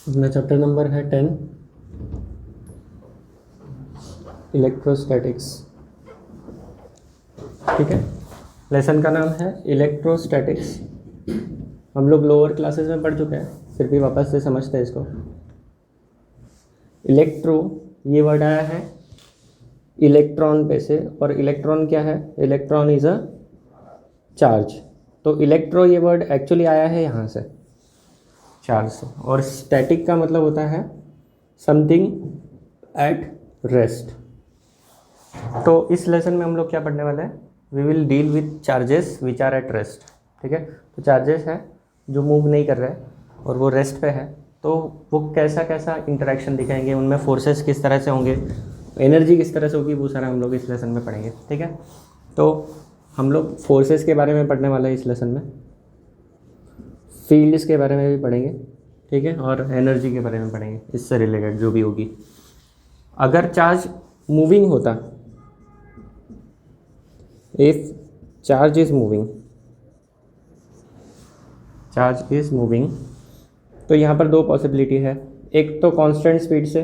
अपना chapter number है 10, electrostatics. ठीक है, लेसन का नाम है इलेक्ट्रोस्टैटिक्स। हम लोग लोअर क्लासेस में पढ़ चुके हैं, फिर भी वापस से समझते हैं इसको। इलेक्ट्रो ये वर्ड आया है इलेक्ट्रॉन पे से, और इलेक्ट्रॉन क्या है? Electron is a charge. तो इलेक्ट्रो ये वर्ड एक्चुअली आया है यहाँ से, चार्ज से। और स्टैटिक का मतलब होता है समथिंग एट रेस्ट। तो इस लेसन में हम लोग क्या पढ़ने वाले हैं? We will deal with charges which are at rest. ठीक है, तो चार्जेस है जो मूव नहीं कर रहे हैं और वो रेस्ट पे है, तो वो कैसा कैसा इंटरेक्शन दिखाएंगे, उनमें फोर्सेस किस तरह से होंगे, एनर्जी किस तरह से होगी, वो सारा हम लोग इस लेसन में पढ़ेंगे। ठीक है, तो हम लोग फोर्सेस के बारे में पढ़ने वाले हैं इस लेसन में, फील्ड्स के बारे में भी पढ़ेंगे। ठीक है, और एनर्जी के बारे में पढ़ेंगे, इससे रिलेटेड जो भी होगी। अगर चार्ज मूविंग होता, if charge is moving, charge is moving, तो यहाँ पर दो पॉसिबिलिटी है। एक तो कांस्टेंट स्पीड से,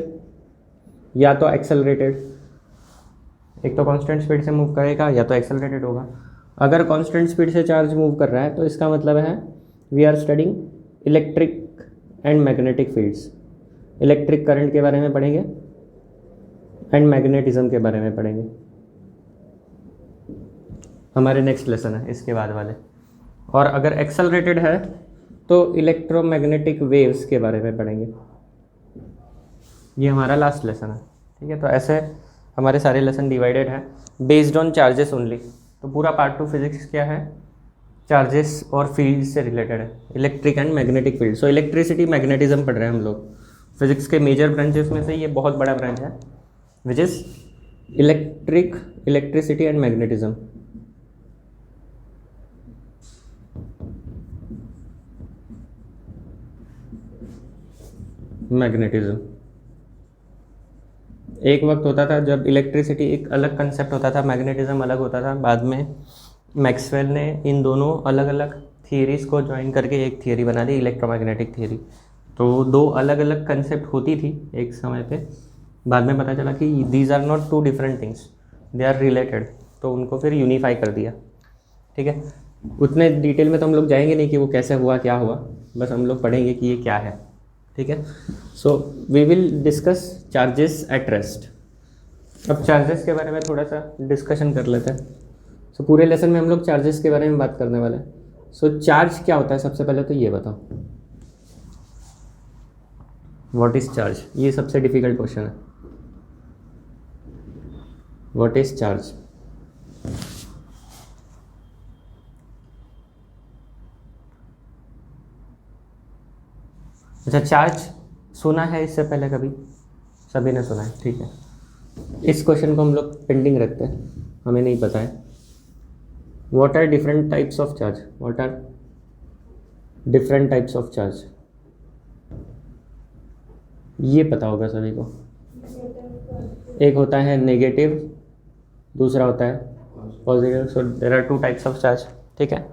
या तो एक्सेलरेटेड। एक तो कांस्टेंट स्पीड से मूव करेगा या तो एक्सेलरेटेड होगा। अगर कांस्टेंट स्पीड से चार्ज मूव कर रहा है तो इसका मतलब है we are studying electric and magnetic fields. Electric current के बारे में पढ़ेंगे एंड मैग्नेटिज्म के बारे में पढ़ेंगे। हमारे नेक्स्ट लेसन है इसके बाद वाले। और अगर एक्सेलरेटेड है तो इलेक्ट्रोमैग्नेटिक वेव्स के बारे में पढ़ेंगे। ये हमारा लास्ट लेसन है। ठीक है, तो ऐसे हमारे सारे लेसन डिवाइडेड हैं बेस्ड ऑन चार्जेस ओनली। तो पूरा पार्ट 2 फिजिक्स क्या है? चार्जेस और फील्ड से रिलेटेड है, electric and magnetic field. So electricity magnetism पढ़ रहे हैं हम लोग। फिजिक्स के मेजर ब्रांचेस में से ये बहुत बड़ा ब्रांच है, which is electricity and magnetism. Magnetism एक वक्त होता था जब इलेक्ट्रिसिटी एक अलग कंसेप्ट होता था, मैग्नेटिज्म अलग होता था। बाद में मैक्सवेल ने इन दोनों अलग अलग थियरीज़ को ज्वाइन करके एक थियरी बना दी, इलेक्ट्रोमैग्नेटिक थियरी। तो दो अलग अलग कंसेप्ट होती थी एक समय पे, बाद में पता चला कि these are not two different things, they are related, तो उनको फिर यूनिफाई कर दिया। ठीक है, उतने डिटेल में तो हम लोग जाएंगे नहीं कि वो कैसे हुआ, क्या हुआ, बस हम लोग पढ़ेंगे कि ये क्या है। ठीक है, so we will discuss charges at rest. अब चार्जेस के बारे में थोड़ा सा डिस्कशन कर लेते हैं। सो पूरे लेसन में हम लोग चार्जेस के बारे में बात करने वाले हैं। सो चार्ज क्या होता है? सबसे पहले तो ये बताओ, व्हाट इज चार्ज? ये सबसे डिफिकल्ट क्वेश्चन है। What is charge? अच्छा, चार्ज सुना है इससे पहले कभी? सभी ने सुना है, ठीक है। इस क्वेश्चन को हम लोग पेंडिंग रखते हैं, हमें नहीं पता है। What are different types of charge? What are different types of charge? ये पता होगा सभी को। एक होता है नेगेटिव, दूसरा होता है positive. So there are 2 types of charge. ठीक है,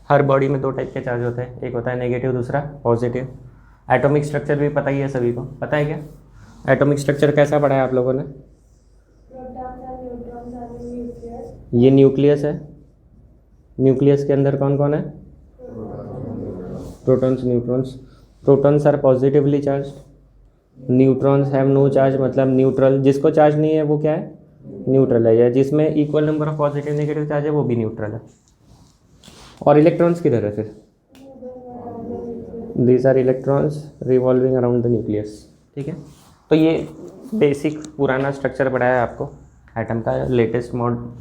हर बॉडी में 2 टाइप के चार्ज होते हैं, एक होता है नेगेटिव, दूसरा पॉजिटिव। एटॉमिक स्ट्रक्चर भी पता ही है सभी को, पता है क्या? एटॉमिक स्ट्रक्चर कैसा पढ़ा है आप लोगों ने? ये न्यूक्लियस है। न्यूक्लियस के अंदर कौन कौन है? Protons, neutrons. Protons are positively charge, neutrons have no charge, मतलब न्यूट्रल। जिसको चार्ज नहीं है वो क्या है? न्यूट्रल है। या जिसमें equal number of positive negative charge है वो भी न्यूट्रल है। और इलेक्ट्रॉन्स किधर है फिर? These are electrons revolving around the nucleus. ठीक है, तो ये बेसिक पुराना स्ट्रक्चर पढ़ा है आपको एटम का। लेटेस्ट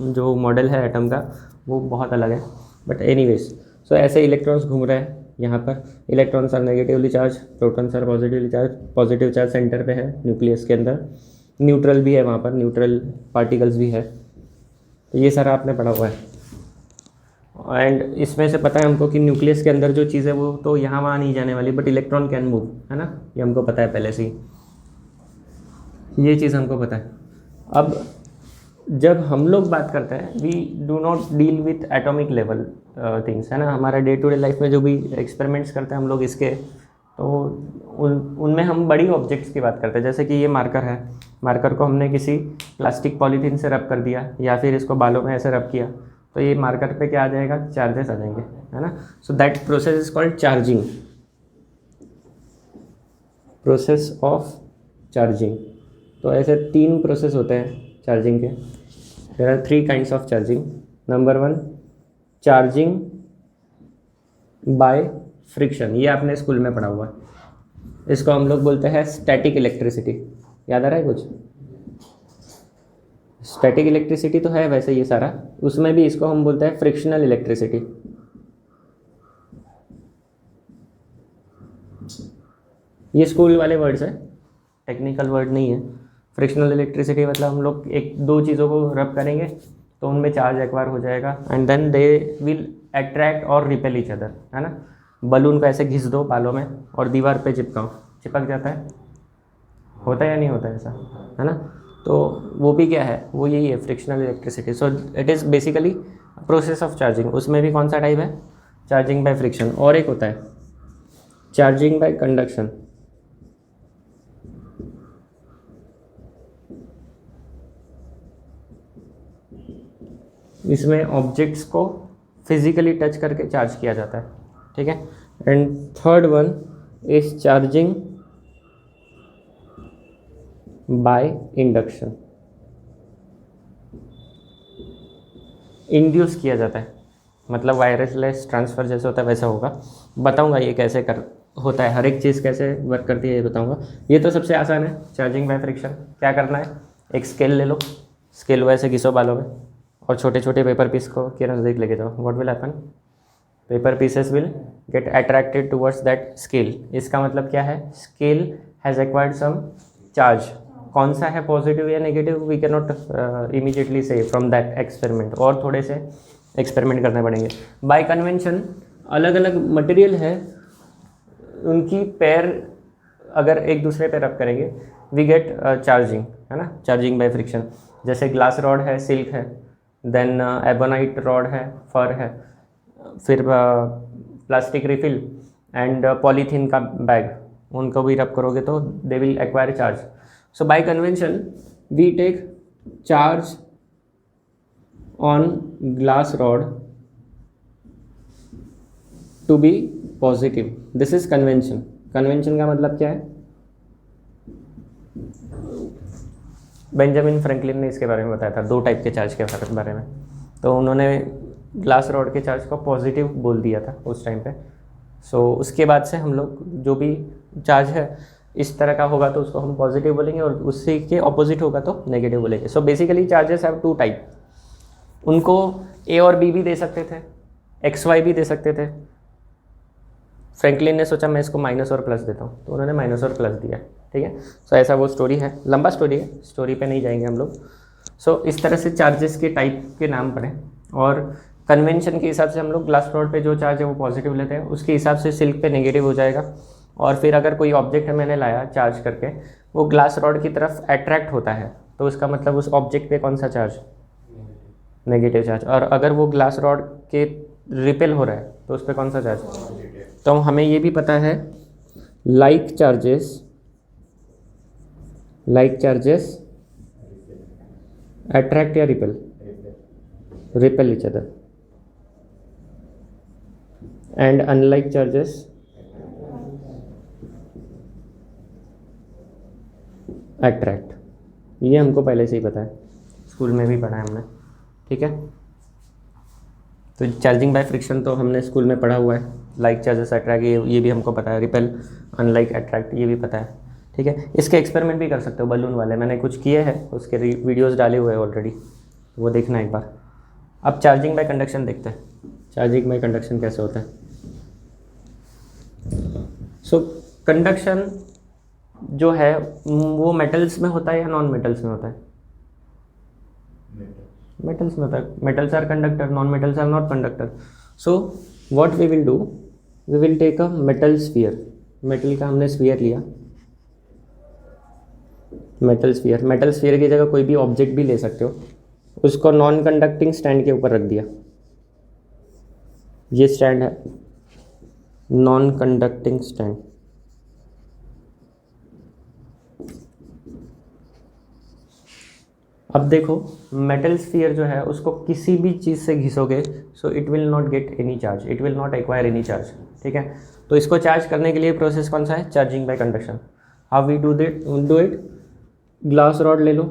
जो मॉडल है एटम का वो बहुत अलग है, बट एनीवेज। सो ऐसे इलेक्ट्रॉन्स घूम रहे हैं यहाँ पर। Electrons are negatively charge, protons are positively charge. Positive charge centre पे है न्यूक्लियस के अंदर, न्यूट्रल भी है वहाँ पर, न्यूट्रल पार्टिकल्स भी है। तो ये सारा आपने पढ़ा हुआ है। एंड इसमें से पता है हमको कि न्यूक्लियस के अंदर जो चीज़ है वो तो यहाँ वहाँ नहीं जाने वाली, बट इलेक्ट्रॉन कैन मूव, है ना? ये हमको पता है पहले से ही, ये चीज़ हमको पता है। अब जब हम लोग बात करते हैं, we do not deal with atomic level things, है ना? हमारा डे टू डे लाइफ में जो भी एक्सपेरिमेंट्स करते हैं हम लोग इसके, तो उनमें हम बड़ी ऑब्जेक्ट्स की बात करते हैं, जैसे कि ये मार्कर है, मार्कर को हमने किसी प्लास्टिक पॉलीथीन से रब कर दिया या फिर इसको बालों में ऐसे रब किया, तो ये मार्कर पे क्या आ जाएगा, चार्जेस आ जाएंगे, है ना। So that process is called charging, process of charging. तो ऐसे 3 प्रोसेस होते हैं चार्जिंग के। There are 3 kinds of charging. Number 1 charging by friction, ये आपने स्कूल में पढ़ा हुआ है, इसको हम लोग बोलते हैं स्टैटिक इलेक्ट्रिसिटी। याद आ रहा है कुछ? स्टैटिक इलेक्ट्रिसिटी तो है वैसे ये सारा, उसमें भी इसको हम बोलते हैं फ्रिक्शनल इलेक्ट्रिसिटी। ये स्कूल वाले वर्ड्स है, टेक्निकल वर्ड नहीं है। फ्रिक्शनल इलेक्ट्रिसिटी मतलब हम लोग एक दो चीज़ों को रब करेंगे तो उनमें चार्ज एक्वायर हो जाएगा and then they will attract और रिपेल ईच अदर, है ना। बलून को ऐसे घिस दो बालों में और दीवार पे चिपकाओ, चिपक जाता है, होता है या नहीं होता है ऐसा, है ना। तो वो भी क्या है, वो यही है frictional electricity. So it is basically process of charging. उसमें भी कौन सा टाइप है, चार्जिंग बाय फ्रिक्शन, और एक होता है चार्जिंग बाय कंडक्शन। इसमें ऑब्जेक्ट्स को फिजिकली टच करके चार्ज किया जाता है, ठीक है। And third one is charging by induction, induce किया जाता है, मतलब वायरलेस ट्रांसफ़र जैसे होता है वैसा होगा। बताऊंगा ये कैसे कर होता है, हर एक चीज़ कैसे वर्क करती है ये बताऊंगा। ये तो सबसे आसान है चार्जिंग बाय फ्रिक्शन। क्या करना है, एक स्केल ले लो, स्केल वैसे घिसो बालों में और छोटे छोटे पेपर पीस को के नज़दीक लेके जाओ। What will happen, paper pieces will get attracted towards that scale. इसका मतलब क्या है, scale has acquired some charge. कौन सा है, पॉजिटिव या negative, we can not immediately say from that experiment, और थोड़े से एक्सपेरिमेंट करने पड़ेंगे। बाय कन्वेंशन अलग अलग मटेरियल है, उनकी पैर अगर एक दूसरे पे रब करेंगे वी गेट चार्जिंग, है ना, चार्जिंग बाय फ्रिक्शन। जैसे ग्लास रॉड है, सिल्क है, देन एबोनाइट रॉड है, फर है, फिर प्लास्टिक रिफिल एंड पॉलीथीन का बैग, उनको भी रब करोगे तो they will acquire charge. So by convention we take charge on glass rod to be positive, this is convention. Convention का मतलब क्या है, बेंजामिन फ्रैंकलिन ने इसके बारे में बताया था, 2 टाइप के चार्ज के बारे में। तो उन्होंने ग्लास रॉड के चार्ज को पॉजिटिव बोल दिया था उस टाइम पे। सो उसके बाद से हम लोग जो भी चार्ज है इस तरह का होगा तो उसको हम पॉजिटिव बोलेंगे और उससे के ऑपोजिट होगा तो नेगेटिव बोलेंगे। So basically charges have 2 type, उनको ए और बी भी दे सकते थे, एक्स वाई भी दे सकते थे। फ्रैंकलिन ने सोचा मैं इसको माइनस और प्लस देता हूँ, तो उन्होंने माइनस और प्लस दिया, ठीक है। सो ऐसा वो स्टोरी है, लंबा स्टोरी है, स्टोरी पे नहीं जाएंगे हम लोग। सो इस तरह से चार्जेस के टाइप के नाम पड़े, और कन्वेंशन के हिसाब से हम लोग ग्लास रॉड पे जो चार्ज है वो पॉजिटिव लेते हैं, उसके हिसाब से सिल्क पे नेगेटिव हो जाएगा। और फिर अगर कोई ऑब्जेक्ट है मैंने लाया चार्ज करके, वो ग्लास रॉड की तरफ अट्रैक्ट होता है, तो उसका मतलब उस ऑब्जेक्ट पे कौन सा चार्ज, नेगेटिव चार्ज। और अगर वो ग्लास रॉड के रिपेल हो रहा है तो उस पर कौन सा चार्ज। तो हमें ये भी पता है लाइक चार्जेस अट्रैक्ट या repel each other, and unlike charges attract. ये हमको पहले से ही पता है, स्कूल में भी पढ़ा है हमने, ठीक है। तो चार्जिंग बाय फ्रिक्शन तो हमने स्कूल में पढ़ा हुआ है, लाइक चार्जेस अट्रैक्ट ये भी हमको पता है, रिपेल अनलाइक अट्रैक्ट ये भी पता है, ठीक है। इसके एक्सपेरिमेंट भी कर सकते हो बलून वाले, मैंने कुछ किए हैं, उसके वीडियोस डाले हुए हैं ऑलरेडी, वो देखना एक बार। अब चार्जिंग बाय कंडक्शन देखते हैं, चार्जिंग बाय कंडक्शन कैसे होता है। सो कंडक्शन जो है वो मेटल्स में होता है या नॉन मेटल्स में होता है, मेटल्स में होता है। Metals are conductor, non metals are not conductor. So what we will do, we will take a metal sphere, metal का हमने स्फीयर लिया, मेटल स्फीयर की जगह कोई भी ऑब्जेक्ट भी ले सकते हो, उसको नॉन कंडक्टिंग स्टैंड के ऊपर रख दिया। ये स्टैंड है नॉन कंडक्टिंग स्टैंड, अब देखो मेटल स्फीयर जो है उसको किसी भी चीज़ से घिसोगे so it will not get any charge, it will not acquire any charge, ठीक है। तो इसको चार्ज करने के लिए प्रोसेस कौन सा है, charging by conduction. How we do it, glass rod ले लो,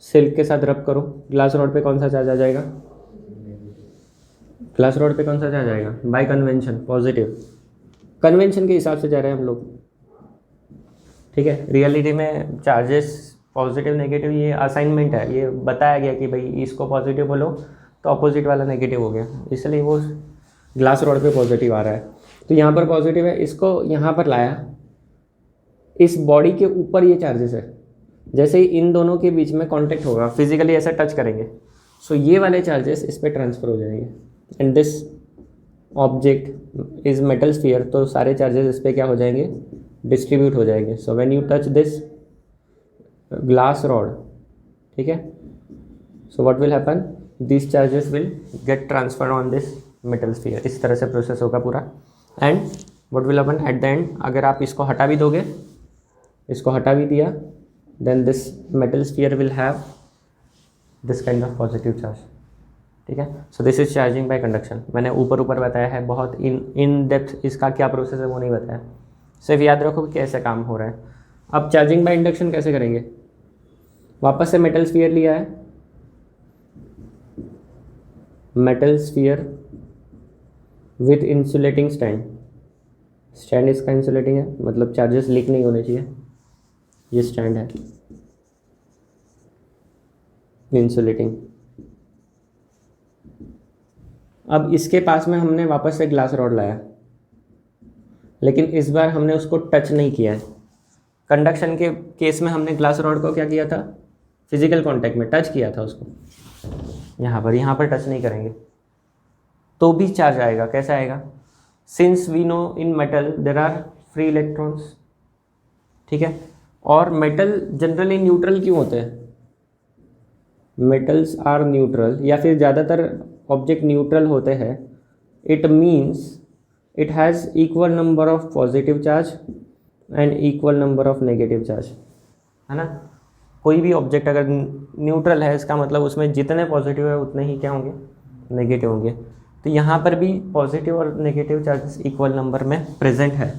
सिल्क के साथ रब करो, ग्लास रॉड पे कौन सा चार्ज आ जाएगा, ग्लास रॉड पे कौन सा चार्ज आएगा, बाय कन्वेंशन पॉजिटिव, कन्वेंशन के हिसाब से जा रहे हैं हम लोग, ठीक है। रियलिटी में चार्जेस पॉजिटिव नेगेटिव ये असाइनमेंट है, ये बताया गया कि भाई इसको पॉजिटिव बोलो तो अपोजिट वाला नेगेटिव हो गया, इसलिए वो ग्लास रॉड पे पॉजिटिव आ रहा है। तो यहाँ पर पॉजिटिव है, इसको यहाँ पर लाया, इस बॉडी के ऊपर ये चार्जेस है, जैसे ही इन दोनों के बीच में कांटेक्ट होगा फिजिकली ऐसा टच करेंगे सो ये वाले चार्जेस इस पर ट्रांसफ़र हो जाएंगे and this object is metal sphere, तो सारे चार्जेस इस पर क्या हो जाएंगे, डिस्ट्रीब्यूट हो जाएंगे। So when you touch this glass rod, ठीक है, so what will happen, this charges will get transferred on this metal sphere, इस तरह से प्रोसेस होगा पूरा। And what will happen at the end, अगर आप इसको हटा भी दोगे, इसको हटा भी दिया, then this metal sphere will have this kind of positive charge, ठीक है। So this is charging by conduction. मैंने ऊपर बताया है, बहुत इन डेप्थ इसका क्या प्रोसेस है वो नहीं बताया, सिर्फ याद रखो कि कैसे काम हो रहा है। अब चार्जिंग बाय इंडक्शन कैसे करेंगे, वापस से मेटल स्फीयर लिया है, metal sphere with insulating stand, stand इसका इंसुलेटिंग है, मतलब चार्जेस लीक नहीं होने चाहिए, ये स्टैंड है इंसुलेटिंग। अब इसके पास में हमने वापस से ग्लास रॉड लाया, लेकिन इस बार हमने उसको टच नहीं किया है। कंडक्शन के केस में हमने ग्लास रॉड को क्या किया था, फिजिकल कांटेक्ट में टच किया था उसको, यहाँ पर टच नहीं करेंगे तो भी चार्ज आएगा। कैसे आएगा, since we know in metal there are free electrons, ठीक है। और मेटल जनरली न्यूट्रल क्यों होते हैं, मेटल्स आर न्यूट्रल, या फिर ज़्यादातर ऑब्जेक्ट न्यूट्रल होते हैं, it means it has equal number of positive charge and equal number of negative charge, है ना। कोई भी ऑब्जेक्ट अगर न्यूट्रल है इसका मतलब उसमें जितने पॉजिटिव है उतने ही क्या होंगे, नेगेटिव होंगे। तो यहाँ पर भी पॉजिटिव और नेगेटिव चार्जेस इक्वल नंबर में प्रेजेंट है।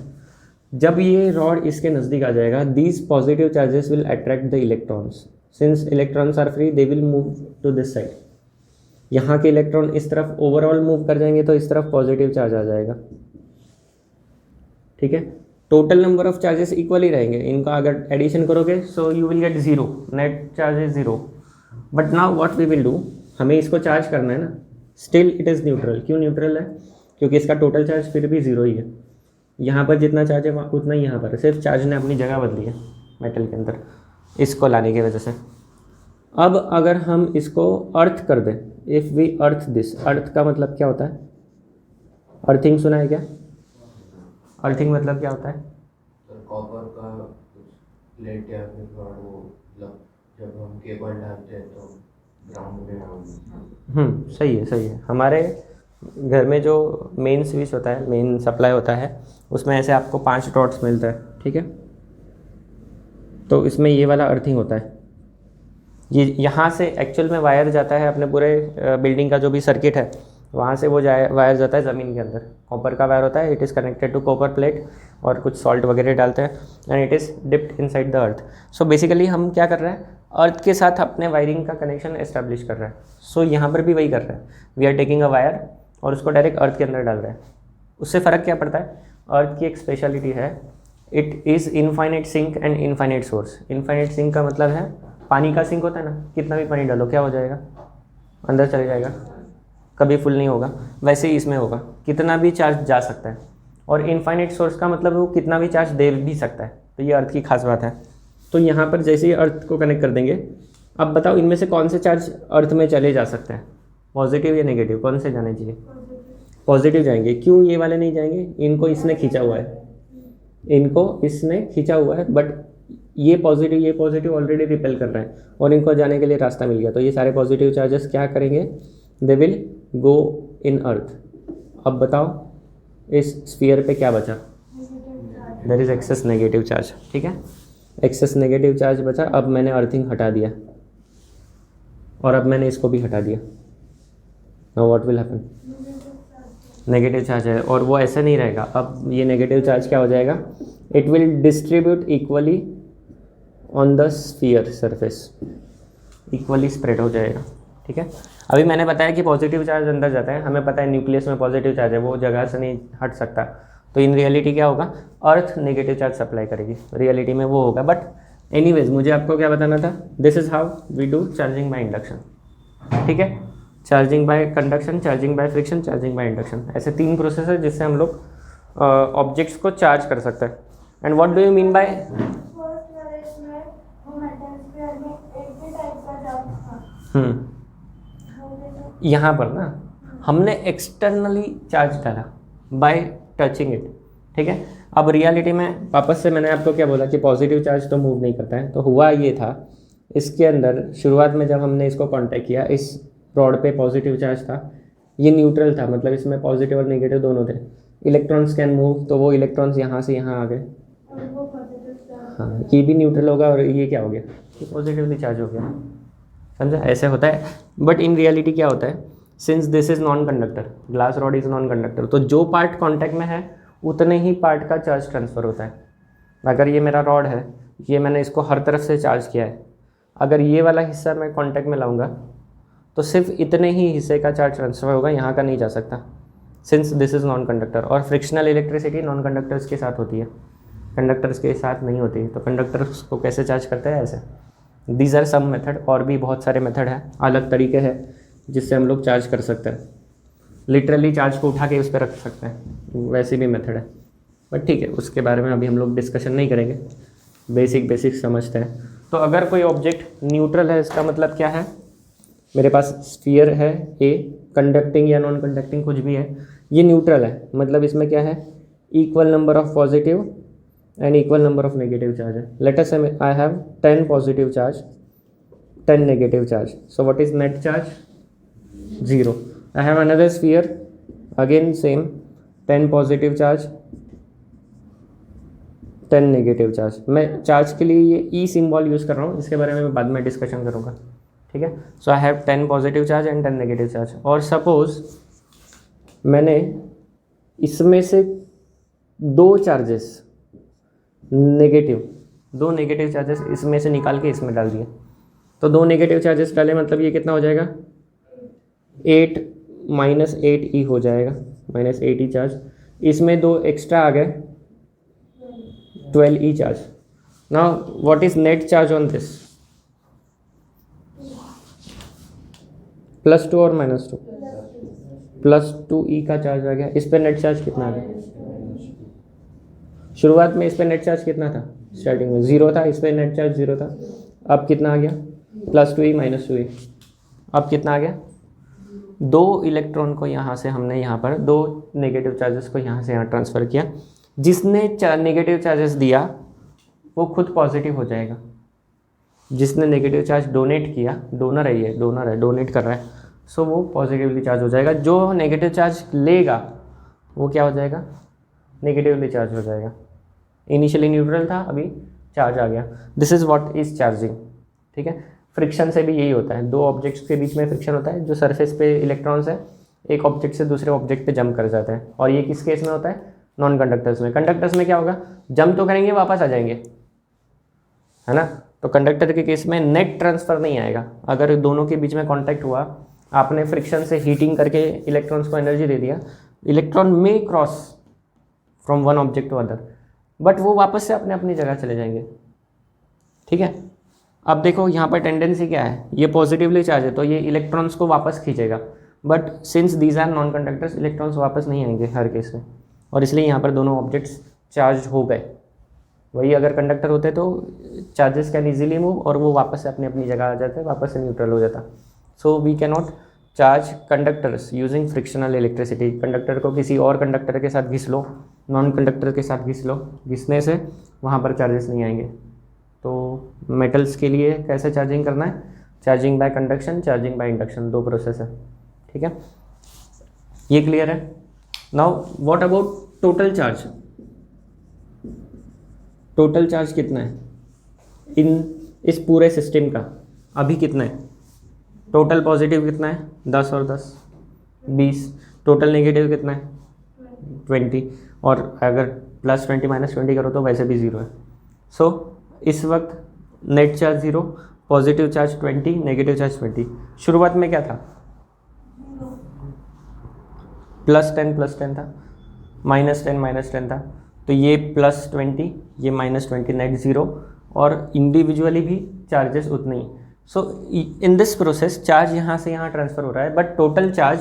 जब ये रॉड इसके नज़दीक आ जाएगा, these positive charges will attract the electrons, since electrons are free they will move to this side. यहाँ के इलेक्ट्रॉन इस तरफ ओवरऑल मूव कर जाएंगे तो इस तरफ पॉजिटिव चार्ज आ जाएगा, ठीक है। Total number of charges equal ही रहेंगे, इनका अगर एडिशन करोगे so you will get zero, net charge is zero. But now what we will do, हमें इसको चार्ज करना है ना, स्टिल इट इज़ न्यूट्रल। क्यों न्यूट्रल है, क्योंकि इसका टोटल चार्ज फिर भी ज़ीरो ही है, यहाँ पर जितना चार्ज है उतना ही यहाँ पर है, सिर्फ चार्ज ने अपनी जगह बदली है मेटल के अंदर इसको लाने की वजह से। अब अगर हम इसको अर्थ कर दें, इफ़ वी अर्थ दिस, अर्थ का मतलब क्या होता है, अर्थिंग सुना है क्या, अर्थिंग मतलब क्या होता है, कॉपर का प्लेट या फिर वो जब हम केबल डालते हैं तो ग्राउंड में डालते। सही है। हमारे घर में जो मेन स्विच होता है, मेन सप्लाई होता है, उसमें ऐसे आपको 5 डॉट्स मिलता है, ठीक है। तो इसमें ये वाला अर्थिंग होता है, ये यहाँ से एक्चुअल में वायर जाता है अपने पूरे बिल्डिंग का जो भी सर्किट है वहाँ से वो वायर जाता है ज़मीन के अंदर, कॉपर का वायर होता है, it is connected to copper plate और कुछ सॉल्ट वगैरह डालते हैं and it is dipped inside the earth. So basically हम क्या कर रहे हैं, अर्थ के साथ अपने वायरिंग का कनेक्शन एस्टेब्लिश कर रहे हैं। सो यहाँ पर भी वही कर रहे हैं, we are taking a wire और उसको डायरेक्ट अर्थ के अंदर डाल रहे हैं। उससे फ़र्क क्या पड़ता है, अर्थ की एक स्पेशलिटी है, it is infinite sink and infinite source. Infinite sink का मतलब है पानी का सिंक होता है ना, कितना भी पानी डालो क्या हो जाएगा, अंदर चले जाएगा, कभी फुल नहीं होगा। वैसे ही इसमें होगा, कितना भी चार्ज जा सकता है। और इनफाइनाइट सोर्स का मतलब वो कितना भी चार्ज दे भी सकता है, तो ये अर्थ की खास बात है। तो यहाँ पर जैसे ही अर्थ को कनेक्ट कर देंगे, अब बताओ इनमें से कौन से चार्ज अर्थ में चले जा सकते हैं, पॉजिटिव या नेगेटिव, कौन से जाने चाहिए, पॉजिटिव जाएंगे। क्यों ये वाले नहीं जाएंगे, इनको इसने खींचा हुआ है, इनको इसने खींचा हुआ है, बट ये पॉजिटिव ऑलरेडी रिपेल कर रहे हैं और इनको जाने के लिए रास्ता मिल गया। तो ये सारे पॉजिटिव चार्जेस क्या करेंगे, दे विल गो इन अर्थ। अब बताओ इस स्फीयर पे क्या बचा, there is excess negative charge, ठीक है, एक्सेस नेगेटिव चार्ज बचा। अब मैंने अर्थिंग हटा दिया, और अब मैंने इसको भी हटा दिया, now what will happen, negative charge है और वो ऐसा नहीं रहेगा। अब ये नेगेटिव चार्ज क्या हो जाएगा, it will distribute equally on the sphere surface, equally spread हो जाएगा। ठीक है, अभी मैंने बताया कि पॉजिटिव चार्ज अंदर जाता है, हमें पता है न्यूक्लियस में पॉजिटिव चार्ज है, वो जगह से नहीं हट सकता। तो इन रियलिटी क्या होगा, अर्थ नेगेटिव चार्ज सप्लाई करेगी, रियलिटी में वो होगा। बट एनीवेज मुझे आपको क्या बताना था, this is how we do charging by induction. ठीक है, charging by conduction, charging by friction, charging by induction, ऐसे 3 प्रोसेस है जिससे हम लोग ऑब्जेक्ट्स को चार्ज कर सकते हैं। And what do you mean bye, यहाँ पर ना हमने एक्सटर्नली चार्ज डाला बाय टचिंग इट। ठीक है, अब रियलिटी में वापस से मैंने आपको क्या बोला कि पॉजिटिव चार्ज तो मूव नहीं करता है। तो हुआ ये था, इसके अंदर शुरुआत में जब हमने इसको कांटेक्ट किया, इस रॉड पे पॉजिटिव चार्ज था, ये न्यूट्रल था, मतलब इसमें पॉजिटिव और नेगेटिव दोनों थे। इलेक्ट्रॉन्स कैन मूव, तो वो इलेक्ट्रॉन्स यहाँ से यहाँ आ गए, हाँ ये भी न्यूट्रल होगा और ये क्या हो गया, ये पॉजिटिवली चार्ज हो गया। समझा, ऐसे होता है। बट इन रियलिटी क्या होता है, since this is non conductor, glass rod is non conductor, तो जो पार्ट कॉन्टैक्ट में है उतने ही पार्ट का चार्ज ट्रांसफ़र होता है। अगर ये मेरा रॉड है, ये मैंने इसको हर तरफ से चार्ज किया है, अगर ये वाला हिस्सा मैं कॉन्टैक्ट में लाऊंगा तो सिर्फ इतने ही हिस्से का चार्ज ट्रांसफ़र होगा, यहाँ का नहीं जा सकता, since this is non conductor. और फ्रिक्शनल इलेक्ट्रिसिटी नॉन कंडक्टर्स के साथ होती है, कंडक्टर्स के साथ नहीं होती है। तो कंडक्टर्स को कैसे चार्ज करते हैं, ऐसे। दीज आर सम मेथड, और भी बहुत सारे मेथड हैं, अलग तरीके हैं जिससे हम लोग चार्ज कर सकते हैं। लिटरली चार्ज को उठा के उस पर रख सकते हैं, वैसे भी मेथड है। बट ठीक है, उसके बारे में अभी हम लोग डिस्कशन नहीं करेंगे, बेसिक समझते हैं। तो अगर कोई ऑब्जेक्ट न्यूट्रल है, इसका मतलब क्या है, मेरे पास स्फीयर है ए, कंडक्टिंग या नॉन कंडक्टिंग कुछ भी है, ये न्यूट्रल है, मतलब इसमें क्या है, equal number of positive and equal number of negative charge है। लेट अस से आई have 10 positive charge, 10 negative charge, so what is net charge, 0. I have another sphere, again same, 10 positive charge, 10 negative charge. मैं charge के लिए ये ई symbol use कर रहा हूँ, इसके बारे में मैं बाद में डिस्कशन करूँगा। ठीक है, so I have 10 positive charge and 10 negative charge. और सपोज मैंने इसमें से 2 चार्जेस नेगेटिव, 2 नेगेटिव चार्जेस इसमें से निकाल के इसमें डाल दिए, तो 2 नेगेटिव चार्जेस डाले, मतलब ये कितना हो जाएगा, 8 -8 ई हो जाएगा, -8 ई चार्ज। इसमें 2 एक्स्ट्रा आ गए, 12 e charge. Now what is net charge on this, +2 और -2, +2 ई का चार्ज आ गया। इस पर नेट चार्ज कितना आ गया, शुरुआत में इस पर नेट चार्ज कितना था, स्टार्टिंग में 0 था, इस पर नेट चार्ज 0 था। अब कितना आ गया, +2 ई -2 ई। अब कितना आ गया, 2 इलेक्ट्रॉन को यहाँ से हमने यहाँ पर 2 नेगेटिव चार्जेस को यहाँ से यहाँ ट्रांसफ़र किया। जिसने नेगेटिव चार्जेस दिया वो खुद पॉजिटिव हो जाएगा, जिसने नेगेटिव चार्ज डोनेट किया, डोनर है, ये डोनर है, डोनेट कर रहा है, सो वो पॉजिटिवली चार्ज हो जाएगा। जो नेगेटिव चार्ज लेगा वो क्या हो जाएगा, नेगेटिवली चार्ज हो जाएगा। इनिशियली न्यूट्रल था, अभी चार्ज आ गया। This is what is charging. ठीक है, फ्रिक्शन से भी यही होता है, 2 ऑब्जेक्ट्स के बीच में फ्रिक्शन होता है, जो सरफेस पे इलेक्ट्रॉन्स है एक ऑब्जेक्ट से दूसरे ऑब्जेक्ट पे जंप कर जाते हैं। और ये किस केस में होता है, नॉन कंडक्टर्स में। कंडक्टर्स में क्या होगा, जंप तो करेंगे वापस आ जाएंगे, है ना। तो कंडक्टर के केस में नेट ट्रांसफ़र नहीं आएगा। अगर दोनों के बीच में कॉन्टैक्ट हुआ, आपने फ्रिक्शन से हीटिंग करके इलेक्ट्रॉन्स को एनर्जी दे दिया, इलेक्ट्रॉन में cross from one object to other, but वो वापस से अपने अपनी जगह चले जाएंगे। ठीक है, अब देखो यहाँ पर टेंडेंसी क्या है, ये पॉजिटिवली चार्ज है तो ये इलेक्ट्रॉन्स को वापस खींचेगा, but since these are non conductors, electrons वापस नहीं आएंगे हर केस में, और इसलिए यहाँ पर दोनों ऑब्जेक्ट्स चार्ज हो गए। वही अगर कंडक्टर होते तो चार्जेस कैन ईजिली मूव और वो वापस से अपनी अपनी जगह आ जाते, वापस से न्यूट्रल हो जाता। So we can not charge conductors using frictional electricity. Conductor को किसी और कंडक्टर के साथ घिस लो, नॉन कंडक्टर के साथ घिस लो, घिसने से वहाँ पर चार्जेस नहीं आएंगे। तो मेटल्स के लिए कैसे चार्जिंग करना है, charging by conduction, charging by induction, 2 process है। ठीक है, ये क्लियर है। Now what about total charge, total charge कितना है इन इस पूरे सिस्टम का, अभी कितना है, टोटल पॉजिटिव कितना है 10 और 10 20, टोटल नेगेटिव कितना है 20, और अगर +20 -20 करो तो वैसे भी 0 है। सो इस वक्त net charge 0, positive charge 20, negative charge 20। शुरुआत में क्या था +10 था, -10 था, तो ये +20 ये -20 नेट 0, और इंडिविजुअली भी चार्जेस उतने ही। सो इन दिस प्रोसेस चार्ज यहाँ से यहाँ ट्रांसफ़र हो रहा है, but total charge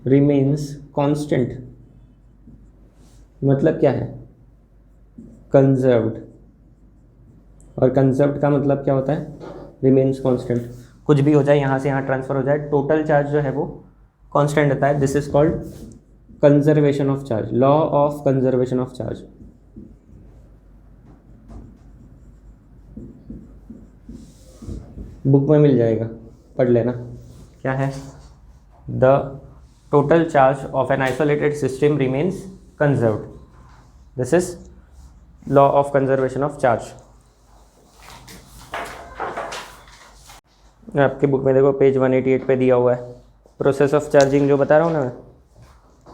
remains constant. मतलब क्या है कंजर्व्ड, और कंजर्व्ड का मतलब क्या होता है रिमेन्स कांस्टेंट। कुछ भी हो जाए यहाँ से यहाँ ट्रांसफ़र हो जाए, टोटल चार्ज जो है वो कांस्टेंट रहता है। This is called conservation of charge, law of conservation of charge. Book में मिल जाएगा, पढ़ लेना। क्या है the total charge of an isolated system remains conserved, this is law of conservation of charge. आपकी बुक में देखो पेज 188 पे दिया हुआ है प्रोसेस ऑफ चार्जिंग, जो बता रहा हूँ ना मैं,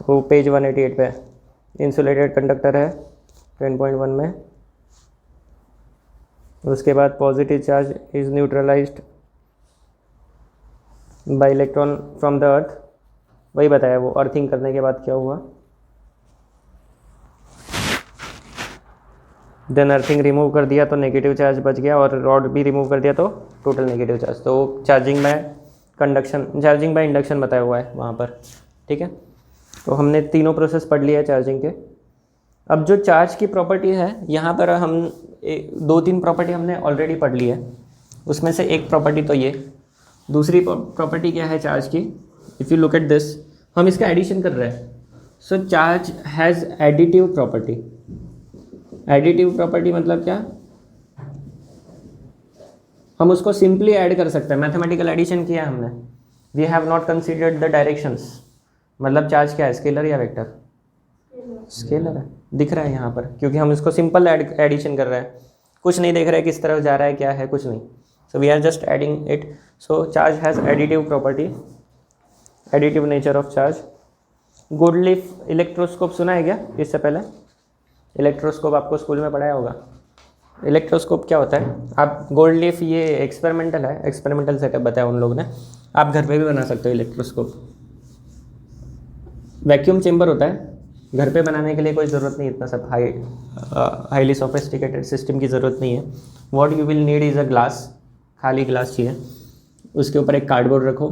वो पेज 188 पे है। इंसुलेटेड कंडक्टर है 10.1 में, उसके बाद positive charge is neutralised bye electron from the earth, वही बताया वो। अर्थिंग करने के बाद क्या हुआ, देन अर्थिंग रिमूव कर दिया तो नेगेटिव चार्ज बच गया, और रॉड भी रिमूव कर दिया तो टोटल नेगेटिव चार्ज। तो charging by conduction, charging by induction बताया हुआ है वहाँ पर, ठीक है। तो हमने तीनों प्रोसेस पढ़ लिया है चार्जिंग के। अब जो चार्ज की प्रॉपर्टी है यहाँ पर हम 2-3 प्रॉपर्टी हमने ऑलरेडी पढ़ ली है, उसमें से एक प्रॉपर्टी तो ये। दूसरी प्रॉपर्टी क्या है चार्ज की, if you look at this, हम इसका एडिशन कर रहे हैं। So charge has additive property. Additive property मतलब क्या, हम उसको सिंपली ऐड कर सकते हैं, मैथमेटिकल एडिशन किया हमने। We have not considered the directions. मतलब चार्ज क्या है, स्केलर या वेक्टर, स्केलर है, दिख रहा है यहाँ पर, क्योंकि हम इसको सिंपल एडिशन कर रहे हैं, कुछ नहीं देख रहे किस तरफ जा रहा है क्या है, कुछ नहीं। So we are just adding it. So charge has additive property, additive nature of charge. Gold leaf electroscope सुना है क्या इससे पहले? इलेक्ट्रोस्कोप आपको स्कूल में पढ़ाया होगा। इलेक्ट्रोस्कोप क्या होता है, आप गोल्डलीफ, ये एक्सपेरिमेंटल है, एक्सपेरिमेंटल सेटअप बताया उन लोगों ने। आप घर पे भी बना सकते हो इलेक्ट्रोस्कोप। वैक्यूम चेम्बर होता है, घर पे बनाने के लिए कोई ज़रूरत नहीं, इतना सब हाईली सोफिस्टिकेटेड सिस्टम की ज़रूरत नहीं है। What you will need is a glass, खाली ग्लास चाहिए। उसके ऊपर एक कार्डबोर्ड रखो,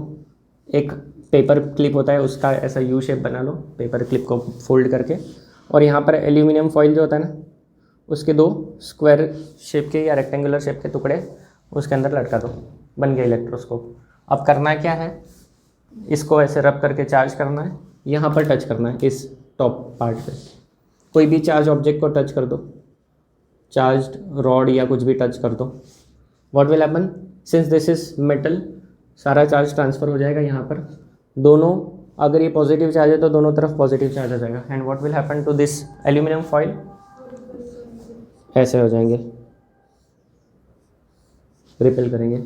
एक पेपर क्लिप होता है उसका ऐसा यू शेप बना लो, पेपर क्लिप को फोल्ड करके, और यहाँ पर एल्यूमिनियम फॉइल जो होता है ना, उसके 2 स्क्वायर शेप के या रेक्टेंगुलर शेप के टुकड़े उसके अंदर लटका दो, बन गया इलेक्ट्रोस्कोप। अब करना क्या है, इसको ऐसे रब करके चार्ज करना है, यहाँ पर टच करना है इस टॉप पार्ट पे। कोई भी चार्ज ऑब्जेक्ट को टच कर दो, चार्ज्ड रॉड या कुछ भी टच कर दो, what will happen, since this is metal, सारा चार्ज ट्रांसफ़र हो जाएगा यहाँ पर। दोनों, अगर ये पॉजिटिव चार्ज है तो दोनों तरफ पॉजिटिव चार्ज आ जाएगा, and what will happen to this aluminium foil, ऐसे हो जाएंगे, रिपेल करेंगे,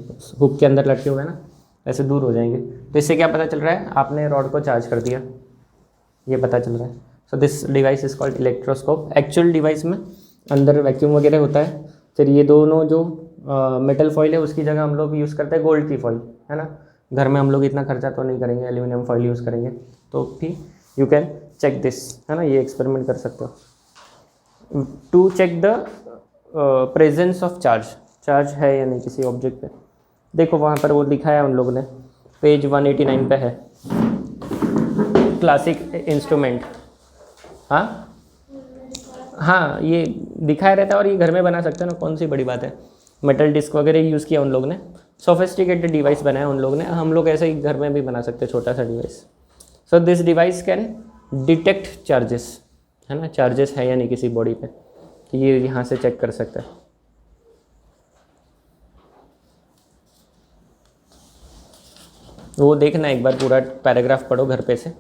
हुक के अंदर लटके हुए हैं ना, ऐसे दूर हो जाएंगे। तो इससे क्या पता चल रहा है, आपने रॉड को चार्ज कर दिया, ये पता चल रहा है। So this device is called electroscope. Actual device में अंदर वैक्यूम वगैरह होता है, फिर ये दोनों जो मेटल फॉइल है उसकी जगह हम लोग यूज़ करते हैं गोल्ड की फॉइल, है ना। घर में हम लोग इतना खर्चा तो नहीं करेंगे, एल्यूमिनियम फॉइल यूज़ करेंगे। तो भी यू कैन चेक दिस, है ना, ये एक्सपेरिमेंट कर सकते हो to check the presence of charge, charge है या नहीं किसी ऑब्जेक्ट पे। देखो वहाँ पर वो दिखाया है उन लोगों ने, पेज 189 पे है, क्लासिक इंस्ट्रूमेंट। हाँ, ये दिखाया रहता है और ये घर में बना सकते हैं ना, कौन सी बड़ी बात है। मेटल डिस्क वगैरह यूज़ किया उन लोगों ने, सोफिस्टिकेटेड डिवाइस बनाया उन लोगों ने, हम लोग ऐसे ही घर में भी बना सकते हैं छोटा सा device. So this device can detect charges, है ना, चार्जेस है या नहीं किसी बॉडी पे, तो ये यहाँ से चेक कर सकते हैं। वो देखना एक बार, पूरा पैराग्राफ पढ़ो घर पे से।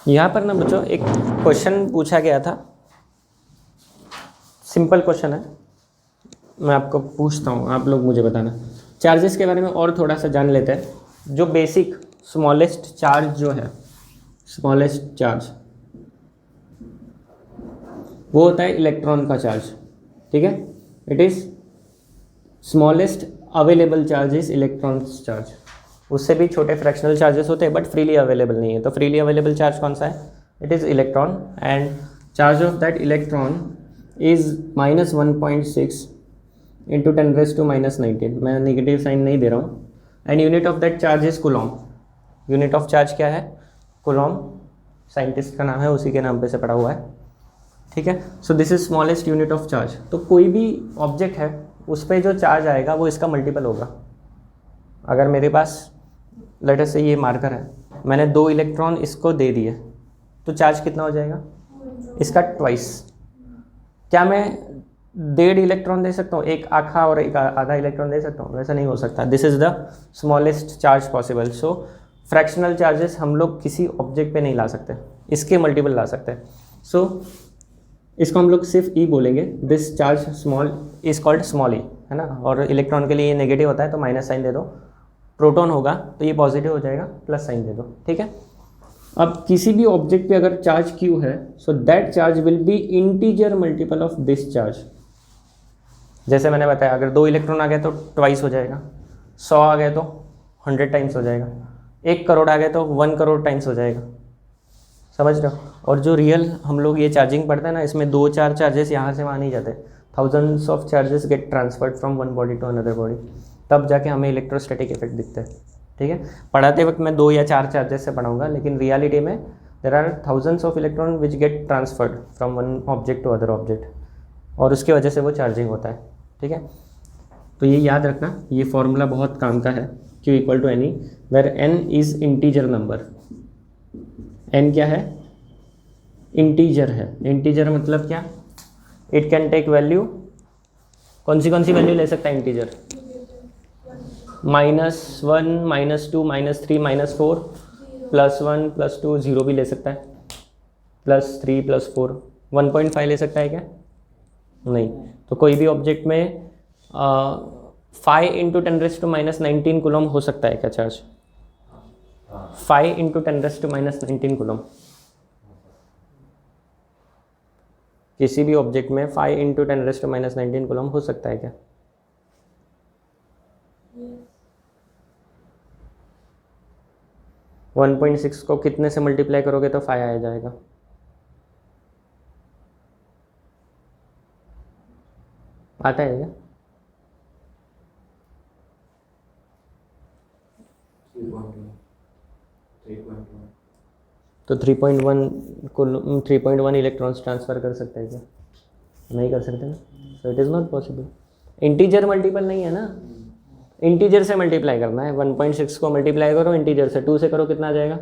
यहाँ पर ना बच्चों एक क्वेश्चन पूछा गया था, सिंपल क्वेश्चन है, मैं आपको पूछता हूँ, आप लोग मुझे बताना। चार्जेस के बारे में और थोड़ा सा जान लेते हैं। जो बेसिक स्मॉलेस्ट चार्ज जो है, स्मॉलेस्ट चार्ज वो होता है इलेक्ट्रॉन का चार्ज, ठीक है। It is smallest available charge is electrons charge. उससे भी छोटे फ्रैक्शनल चार्जेस होते हैं बट फ्रीली अवेलेबल नहीं है। तो फ्रीली अवेलेबल चार्ज कौन सा है? It is electron, and charge of that electron is -1.6 into 10⁻⁻19। मैं नेगेटिव साइन नहीं दे रहा हूँ। And unit of that charge is Coulomb. Unit of charge क्या है? कूलॉम। साइंटिस्ट का नाम है, उसी के नाम पे से पड़ा हुआ है, ठीक है। So this is smallest unit of charge. तो कोई भी ऑब्जेक्ट है उस पर जो चार्ज आएगा वो इसका मल्टीपल होगा। अगर मेरे पास लेट अस से ये मार्कर है, मैंने 2 इलेक्ट्रॉन इसको दे दिए, तो चार्ज कितना हो जाएगा? इसका ट्वाइस। क्या मैं 1.5 इलेक्ट्रॉन दे सकता हूँ, एक आखा और एक आधा इलेक्ट्रॉन दे सकता हूँ? वैसा नहीं हो सकता। This is the smallest charge possible. So fractional charges हम लोग किसी ऑब्जेक्ट पे नहीं ला सकते, इसके मल्टीपल ला सकते हैं। सो इसको हम लोग सिर्फ ई बोलेंगे। This charge small is called small e, है ना। और इलेक्ट्रॉन के लिए ये नेगेटिव होता है तो माइनस साइन दे दो। प्रोटॉन होगा तो ये पॉजिटिव हो जाएगा, प्लस साइन दे दो, ठीक है। अब किसी भी ऑब्जेक्ट पे अगर चार्ज क्यू है, so that charge will be integer multiple of this charge. जैसे मैंने बताया, अगर 2 इलेक्ट्रॉन आ गए तो ट्वाइस हो जाएगा, 100 आ गए तो 100 टाइम्स हो जाएगा, 1 करोड़ आ गए तो 1 करोड़ टाइम्स हो जाएगा। समझ रहे हो? और जो रियल हम लोग ये चार्जिंग पढ़ते हैं ना, इसमें 2-4 चार्जेस यहाँ से वहाँ नहीं जाते। Thousands of charges get transferred from one body to another body, तब जाके हमें इलेक्ट्रोस्टैटिक इफेक्ट दिखते हैं, ठीक है। पढ़ाते वक्त मैं 2 या 4 चार्जेस से पढ़ाऊंगा, लेकिन रियलिटी में there are thousands of electron which get transferred from one object to other object, और उसकी वजह से वो चार्जिंग होता है, ठीक है। तो ये याद रखना, ये फॉर्मूला बहुत काम का है। Q equal to n e, where n is integer number. N क्या है? इंटीजर है। इंटीजर मतलब क्या? It can take value. कौन सी वैल्यू ले सकता है इंटीजर? -1, -2, -3, -4, +1, +2, 0 भी ले सकता है, +3, +4, 1.5 ले सकता है क्या? नहीं। तो कोई भी ऑब्जेक्ट में 5 × 10⁻⁻19 कूलम हो सकता है क्या चार्ज? 5 × 10⁻⁻19 कूलम। किसी भी ऑब्जेक्ट में 5 × 10⁻⁻19 कूलम हो सकता है क्या? yes. 1.6 को कितने से मल्टीप्लाई करोगे तो 5 आ जाएगा? आता है क्या? तो 3.1 इलेक्ट्रॉन्स ट्रांसफ़र कर सकते हैं क्या? नहीं कर सकते ना। So it is not possible. Integer multiple नहीं है ना, इंटीजर से मल्टीप्लाई करना है। 1.6 को मल्टीप्लाई करो इंटीजर से, 2 से करो, कितना आ जाएगा?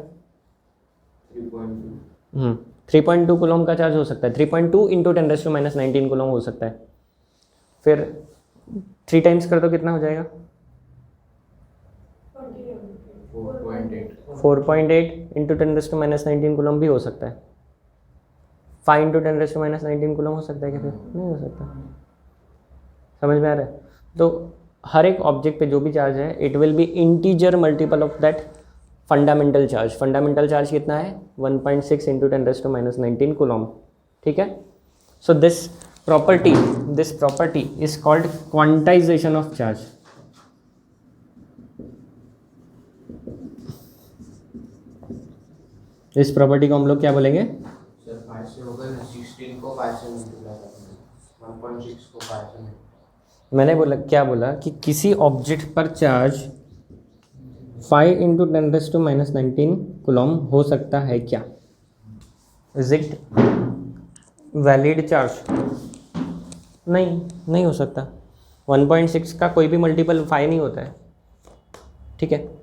3.2 कूलम का चार्ज हो सकता है। 3.2 × 10⁻⁻19 कूलम हो सकता है। फिर 3 टाइम्स कर दो, कितना हो जाएगा? 4.8 × 10⁻⁻19 कूलम भी हो सकता है। 5 × 10⁻⁻19 कूलम हो सकता है क्या? फिर नहीं हो सकता। समझ में आ रहा है? तो हर एक ऑब्जेक्ट पे जो भी चार्ज है, it will be integer multiple of that fundamental charge. Fundamental charge कितना है? 1.6 × 10⁻⁻19 कूलम, ठीक है। So this property is called quantization of charge. इस प्रॉपर्टी को हम लोग क्या बोलेंगे? सर 5 से होगा ना, 16 को 5 से मल्टीप्लाई करना, 1.6 को 5 से। मैंने बोला, क्या बोला कि किसी ऑब्जेक्ट पर चार्ज 5 × 10⁻⁻19 कूलम हो सकता है क्या? Is it valid charge? नहीं हो सकता। 1.6 का कोई भी मल्टीपल 5 नहीं होता है, ठीक है।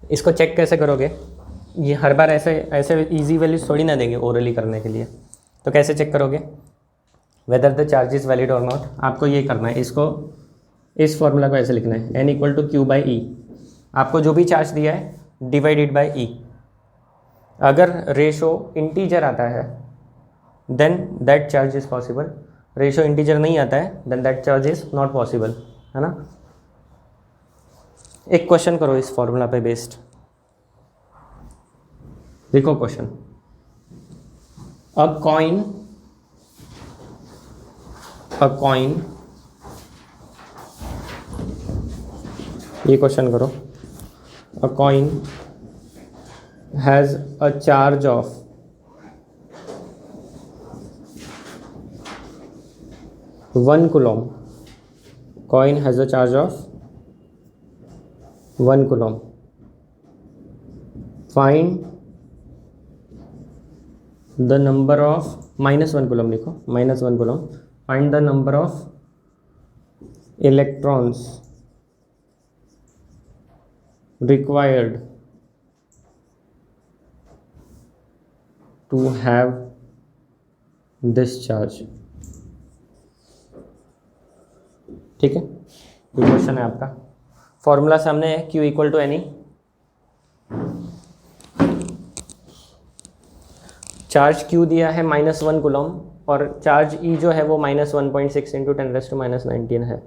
इसको चेक कैसे करोगे? ये हर बार ऐसे इजी वैल्यूज थोड़ी ना देंगे ओरली करने के लिए। तो कैसे चेक करोगे whether the charge is valid और नॉट? आपको ये करना है, इसको इस फॉर्मूला को ऐसे लिखना है, n equal to q by e. आपको जो भी चार्ज दिया है डिवाइडेड बाई ई। अगर रेशो इंटीजर आता है then that charge is possible, ratio integer नहीं आता है then that charge is not possible, है ना। एक क्वेश्चन करो इस फॉर्मूला पे बेस्ड। देखो क्वेश्चन, अ कॉइन ये क्वेश्चन करो, अ coin has a charge of 1 coulomb. Coin has a charge of 1 coulomb. Find the number of -1 coulomb लिखो, -1 coulomb. Find the number of electrons required to have this charge. ठीक है, ये question है आपका। Formula सामने है, Q equal to n e, charge Q दिया है -1 कूलम और चार्ज E जो है वो -1.6 इंटू 10⁻⁹ है।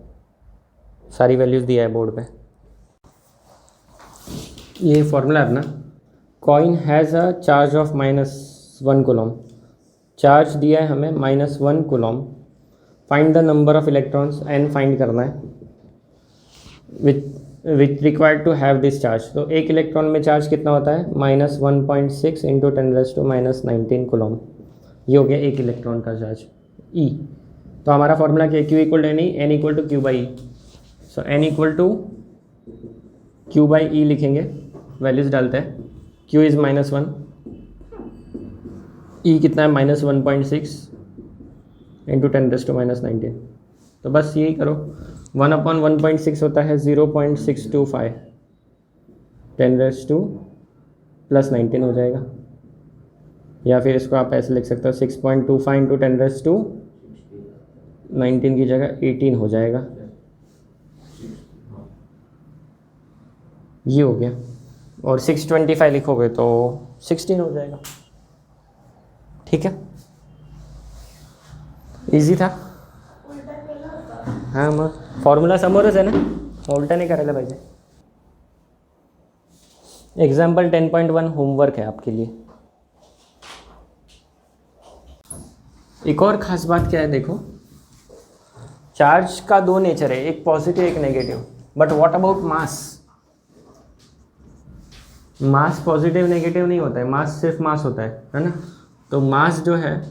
सारी वैल्यूज़ दिया है बोर्ड पे। ये फॉर्मूला है अपना, coin has a charge of -1 coulomb, charge दिया है हमें -1 coulomb. Find the number of electrons, n find करना है, which required to have this charge. तो एक इलेक्ट्रॉन में चार्ज कितना होता है, -1.6 इंटू 10⁻⁹ कूलम। ये हो गया एक इलेक्ट्रॉन का चार्ज E। तो हमारा फॉर्मूला क्या है, Q equal to n e, n equal to q by e. So n equal to q by e लिखेंगे, वैल्यूज़ डालते हैं। Q इज़ -1, E कितना है -1.6 इंटू 10⁻⁹। तो बस यही करो, 1/1.6 होता है 0.625, 10⁻⁻⁹ हो जाएगा। या फिर इसको आप ऐसे लिख सकते हो, 6.25 इंटू 10⁻⁹ की जगह 18 हो जाएगा। ये हो गया, और 625 लिखोगे तो 16 हो जाएगा। ठीक है, इजी था। हाँ मग फॉर्म्युला समोरच आहे ना, उलटा नाही करायला पाहिजे। एग्जाम्पल 10.1 होमवर्क है आपके लिए। एक और ख़ास बात क्या है, देखो चार्ज का दो नेचर है, एक पॉजिटिव एक negative. But what about mass? Mass positive negative नहीं होता है, मास सिर्फ मास होता है ना। तो मास जो है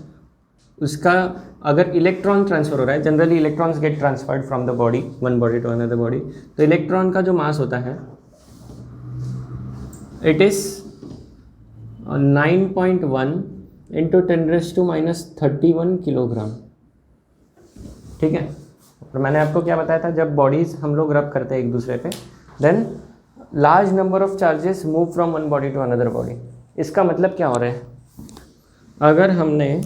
उसका, अगर इलेक्ट्रॉन ट्रांसफ़र हो रहा है, generally electrons get transferred from the body, one body to another body. तो इलेक्ट्रॉन का जो मास होता है इट इज़ 9.1 इंटू 10⁻31 किलोग्राम। ठीक है, और मैंने आपको क्या बताया था, जब बॉडीज़ हम लोग रब करते हैं एक दूसरे पे, then large number of charges move from one body to another body. इसका मतलब क्या हो रहा है, अगर हमने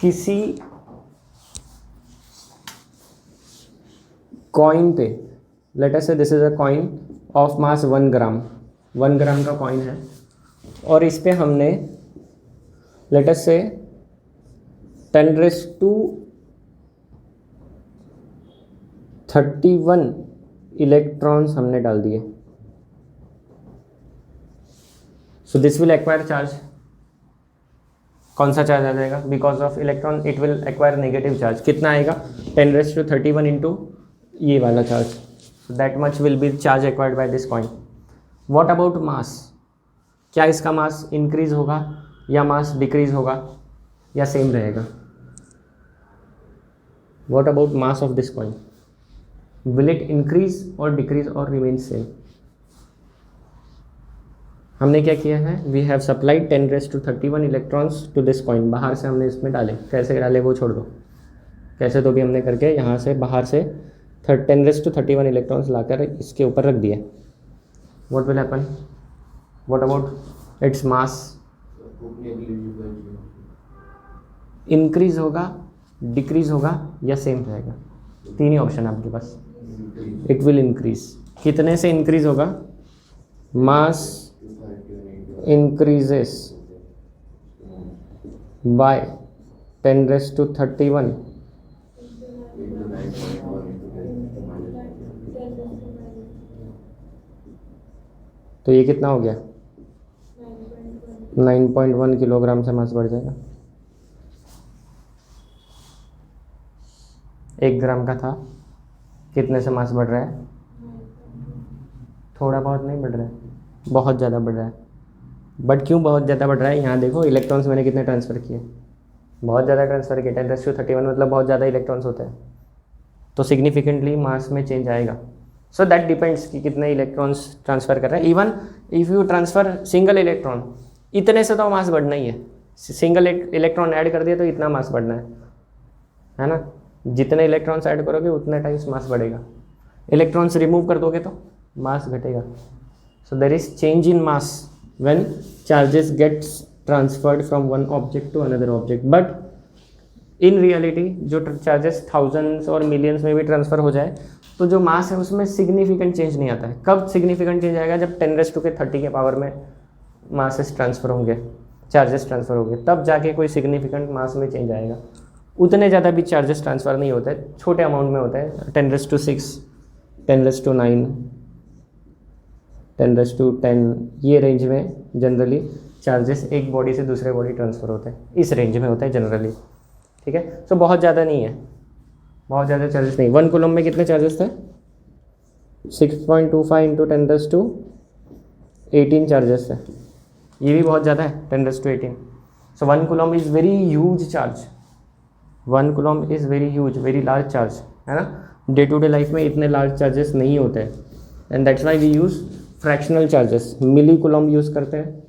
किसी कॉइन पे, लेट अस से this is a coin of mass 1 ग्राम, 1 ग्राम का कॉइन है, और इस पे हमने लेट अस से 10⁻31 इलेक्ट्रॉन्स हमने डाल दिए। So this will acquire charge. कौन सा चार्ज आ जाएगा, because of electron it will acquire negative charge. कितना आएगा, 10⁻31 इंटू ये वाला charge. So that much will be charge acquired by this coin. What about मास? क्या इसका मास इंक्रीज होगा या मास डिक्रीज होगा या सेम रहेगा? What about mass of this coin? Will it increase और डिक्रीज और रिमेन सेम? हमने क्या किया है, we have supplied 10⁻31 electrons to this coin. बाहर से हमने इसमें डाले, कैसे डाले वो छोड़ दो, कैसे तो भी हमने करके यहाँ से बाहर से 10⁻31 इलेक्ट्रॉन्स लाकर इसके ऊपर रख दिए। What will happen? What about its mass? Increase होगा डिक्रीज होगा या सेम रहेगा? तीन ही ऑप्शन है आपके पास. It will increase. कितने से इंक्रीज होगा? मास इंक्रीजेस बाय 10⁻31. तो ये कितना हो गया? 9.1 किलोग्राम से मास बढ़ जाएगा. 1 ग्राम का था, कितने से मास बढ़ रहा है? थोड़ा बहुत नहीं बढ़ रहा है, बहुत ज़्यादा बढ़ रहा है. बट क्यों बहुत ज़्यादा बढ़ रहा है? यहाँ देखो इलेक्ट्रॉन्स मैंने कितने ट्रांसफ़र किए, बहुत ज़्यादा ट्रांसफ़र किए. 10⁻31 मतलब बहुत ज़्यादा इलेक्ट्रॉन्स होते हैं, तो सिग्निफिकेंटली मास में चेंज आएगा. सो दैट डिपेंड्स कि कितने इलेक्ट्रॉन्स ट्रांसफ़र कर रहे हैं. Even if you transfer single electron, इतने से तो मास बढ़ना ही है. सिंगल इलेक्ट्रॉन ऐड कर दिया तो इतना मास बढ़ना है ना. जितने इलेक्ट्रॉन्स ऐड करोगे उतने टाइम्स मास बढ़ेगा. इलेक्ट्रॉन्स रिमूव कर दोगे तो मास घटेगा. So there is change in mass when charges gets transferred from one object to another object. But in reality जो चार्जेस थाउजेंड्स और मिलियंस में भी ट्रांसफ़र हो जाए तो जो मास है उसमें सिग्निफिकेंट चेंज नहीं आता है. कब सिग्निफिकेंट चेंज आएगा? जब 10⁻30 के पावर में मासेस ट्रांसफ़र होंगे, चार्जेस ट्रांसफ़र होंगे, तब जाके कोई सिग्निफिकेंट मास में चेंज आएगा. उतने ज़्यादा भी चार्जेस ट्रांसफ़र नहीं होते, छोटे अमाउंट में होता है. 10⁻6, 10⁻9, 10⁻10 ये रेंज में जनरली चार्जेस एक बॉडी से दूसरे बॉडी ट्रांसफ़र होते हैं. इस रेंज में होता है जनरली. ठीक है. सो बहुत ज़्यादा नहीं है, बहुत ज़्यादा चार्जेस नहीं. 1 कूलम में कितने चार्जेस थे? 6.25 इंटू 10⁻18 चार्जेस थे. ये भी बहुत ज़्यादा है, 10⁻18. सो 1 coulomb is very huge charge. 1 coulomb is very huge, very large charge, है ना. डे टू डे लाइफ में इतने लार्ज चार्जेस नहीं होते हैं. And that's why we use fractional charges. Milli coulomb use करते हैं,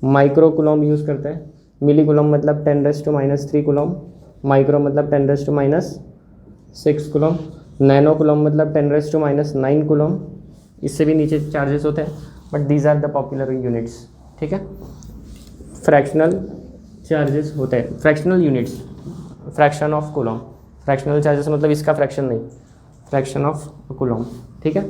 माइक्रो कूलम यूज़ करते हैं. मिली कूलम मतलब 10⁻³ कूलम, माइक्रो मतलब 10⁻6 कूलम, नैनो कूलम मतलब 10⁻9 कूलम. इससे भी नीचे चार्जेस होते हैं, but these are the popular units. ठीक है. फ्रैक्शनल चार्जेस होते हैं, fractional units, fraction of coulomb. Fractional charges मतलब इसका फ्रैक्शन नहीं, फ्रैक्शन ऑफ कूलम. ठीक है.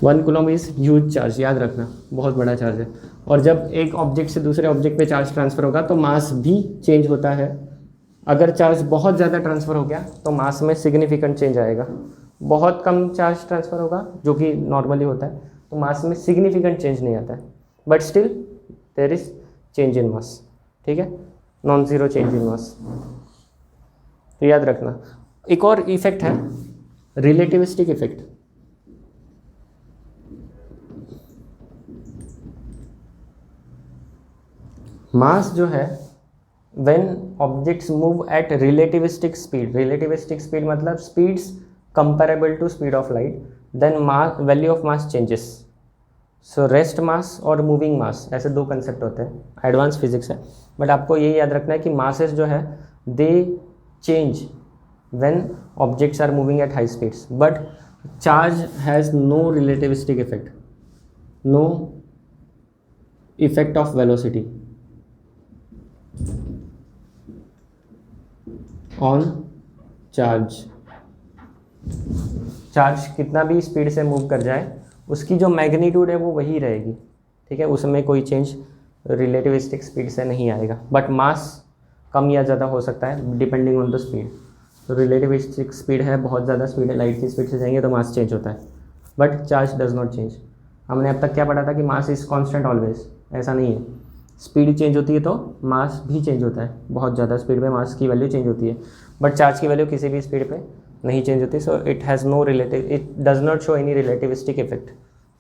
1 कूलम इज़ ह्यूज चार्ज, याद रखना, बहुत बड़ा चार्ज है. और जब एक ऑब्जेक्ट से दूसरे ऑब्जेक्ट पे चार्ज ट्रांसफ़र होगा तो मास भी चेंज होता है. अगर चार्ज बहुत ज़्यादा ट्रांसफ़र हो गया तो मास में सिग्निफिकेंट चेंज आएगा. बहुत कम चार्ज ट्रांसफ़र होगा जो कि नॉर्मली होता है तो मास में सिग्निफिकेंट चेंज नहीं आता है. But still there is change in mass. ठीक है. Non zero change in mass. तो याद रखना. एक और इफेक्ट है रिलेटिविस्टिक इफेक्ट. मास जो है when objects move at relativistic speed, relativistic speed मतलब speeds comparable to speed of light, then mass value of mass changes. So rest mass और moving mass ऐसे दो कंसेप्ट होते हैं, एडवांस फिजिक्स है. बट आपको ये याद रखना है कि masses जो है they change when objects are moving at high speeds, but charge has no relativistic effect, no effect of velocity on charge. Charge कितना भी स्पीड से मूव कर जाए उसकी जो मैग्नीट्यूड है वो वही रहेगी. ठीक है. उसमें कोई चेंज रिलेटिविस्टिक स्पीड से नहीं आएगा. बट मास कम या ज़्यादा हो सकता है डिपेंडिंग ऑन द स्पीड. तो रिलेटिविस्टिक स्पीड है, बहुत ज़्यादा स्पीड है, लाइट की स्पीड से जाएंगे तो मास चेंज होता है. But charge does not change. हमने अब तक क्या पढ़ा था कि मास इज़ कॉन्स्टेंट ऑलवेज. ऐसा नहीं है. स्पीड चेंज होती है तो मास भी चेंज होता है. बहुत ज़्यादा स्पीड पे मास की वैल्यू चेंज होती है, बट चार्ज की वैल्यू किसी भी स्पीड पे नहीं चेंज होती. So it has no relative, it does not show any relativistic effect.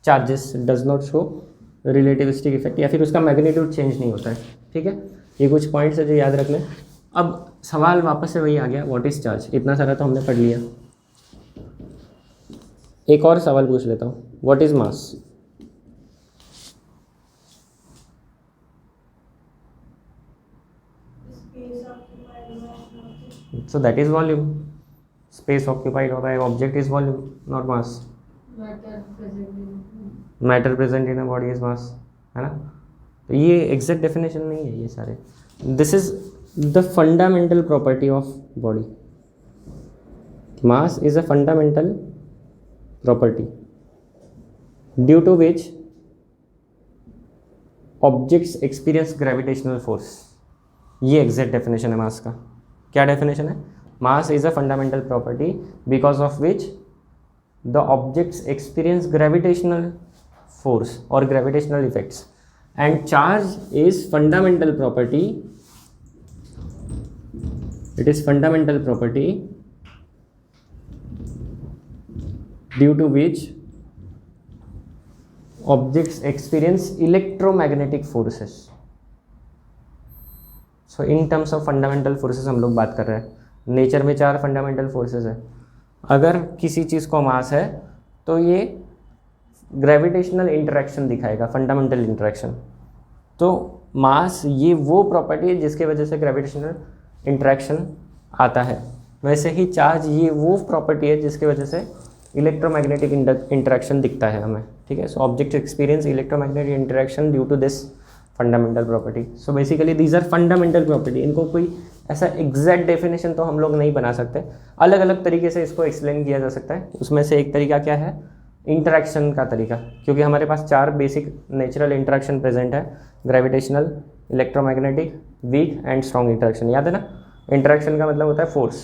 Charges does not show relativistic effect, या फिर उसका मैग्नीट्यूड चेंज नहीं होता है. ठीक है. ये कुछ पॉइंट्स है जो याद रखने. अब सवाल वापस से वही आ गया, व्हाट इज़ चार्ज. इतना सारा तो हमने पढ़ लिया. एक और सवाल पूछ लेता हूँ, what is mass. So that is volume. Space occupied by object is volume, not mass. Matter present in a body is mass, है ना. तो ये एग्जैक्ट डेफिनेशन नहीं है ये सारे. This is the fundamental property of body, mass is a fundamental property due to which objects experience gravitational force. ये exact definition है मास का। क्या डेफिनेशन है? Mass is a fundamental property because of which the objects experience gravitational force और gravitational effects, and charge is fundamental property, it is fundamental property due to which objects experience electromagnetic forces. So in terms of fundamental forces हम लोग बात कर रहे हैं। Nature में 4 fundamental forces है। अगर किसी चीज़ को मास है तो ये ग्रेविटेशनल इंटरेक्शन दिखाएगा, फंडामेंटल इंटरेक्शन। तो मास ये वो प्रॉपर्टी है जिसके वजह से ग्रेविटेशनल इंटरेक्शन आता है। वैसे ही चार्ज ये वो प्रॉपर्टी है जिसकी वजह से इलेक्ट्रोमैग्नेटिक इंटरेक्शन दिखता है हमें, ठीक है। So object experience electromagnetic interaction due to this fundamental property. So basically these are fundamental property. इनको कोई ऐसा एग्जैक्ट डेफिनेशन तो हम लोग नहीं बना सकते, अलग अलग तरीके से इसको एक्सप्लेन किया जा सकता है। उसमें से एक तरीका क्या है? इंटरेक्शन का तरीका, क्योंकि हमारे पास 4 बेसिक नेचुरल इंटरेक्शन प्रेजेंट है, gravitational, electromagnetic, weak and strong interaction. याद है ना? इंटरेक्शन का मतलब होता है फोर्स।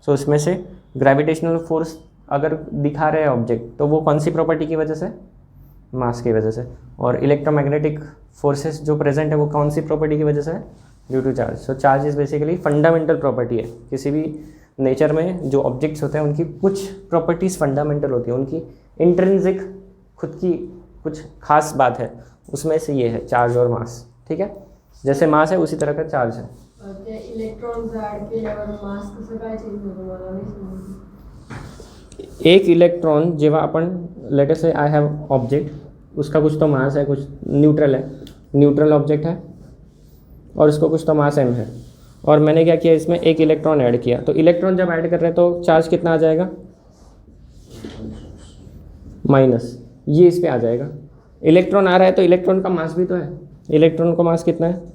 सो इसमें से ग्रेविटेशनल फोर्स अगर दिखा रहे हैं ऑब्जेक्ट तो वो कौन सी प्रॉपर्टी की वजह से? मास की वजह से। और इलेक्ट्रोमैग्नेटिक फोर्सेस जो प्रेजेंट है वो कौन सी प्रॉपर्टी की वजह से है? Due to charge. So charge is basically fundamental property है। किसी भी नेचर में जो ऑब्जेक्ट्स होते हैं उनकी कुछ प्रॉपर्टीज़ फंडामेंटल होती है, उनकी इंट्रिंसिक खुद की कुछ खास बात है, उसमें से ये है चार्ज और मास, ठीक है। जैसे मास है उसी तरह का चार्ज है। इलेक्ट्रॉन्स ऐड केल्यावर मास कसं काय चेंज होतं मला नाही समजलं। एक इलेक्ट्रॉन जेव्हा आपण लेटर से आई हैव ऑब्जेक्ट, उसका कुछ तो मास है, कुछ न्यूट्रल है, न्यूट्रल ऑब्जेक्ट है और उसको कुछ तो मास m है, और मैंने क्या किया इसमें एक इलेक्ट्रॉन ऐड किया। तो इलेक्ट्रॉन जब ऐड कर रहे हैं तो चार्ज कितना आ जाएगा? माइनस, ये इस पे आ जाएगा। इलेक्ट्रॉन आ रहा है तो इलेक्ट्रॉन का मास भी तो है। इलेक्ट्रॉन का मास कितना है?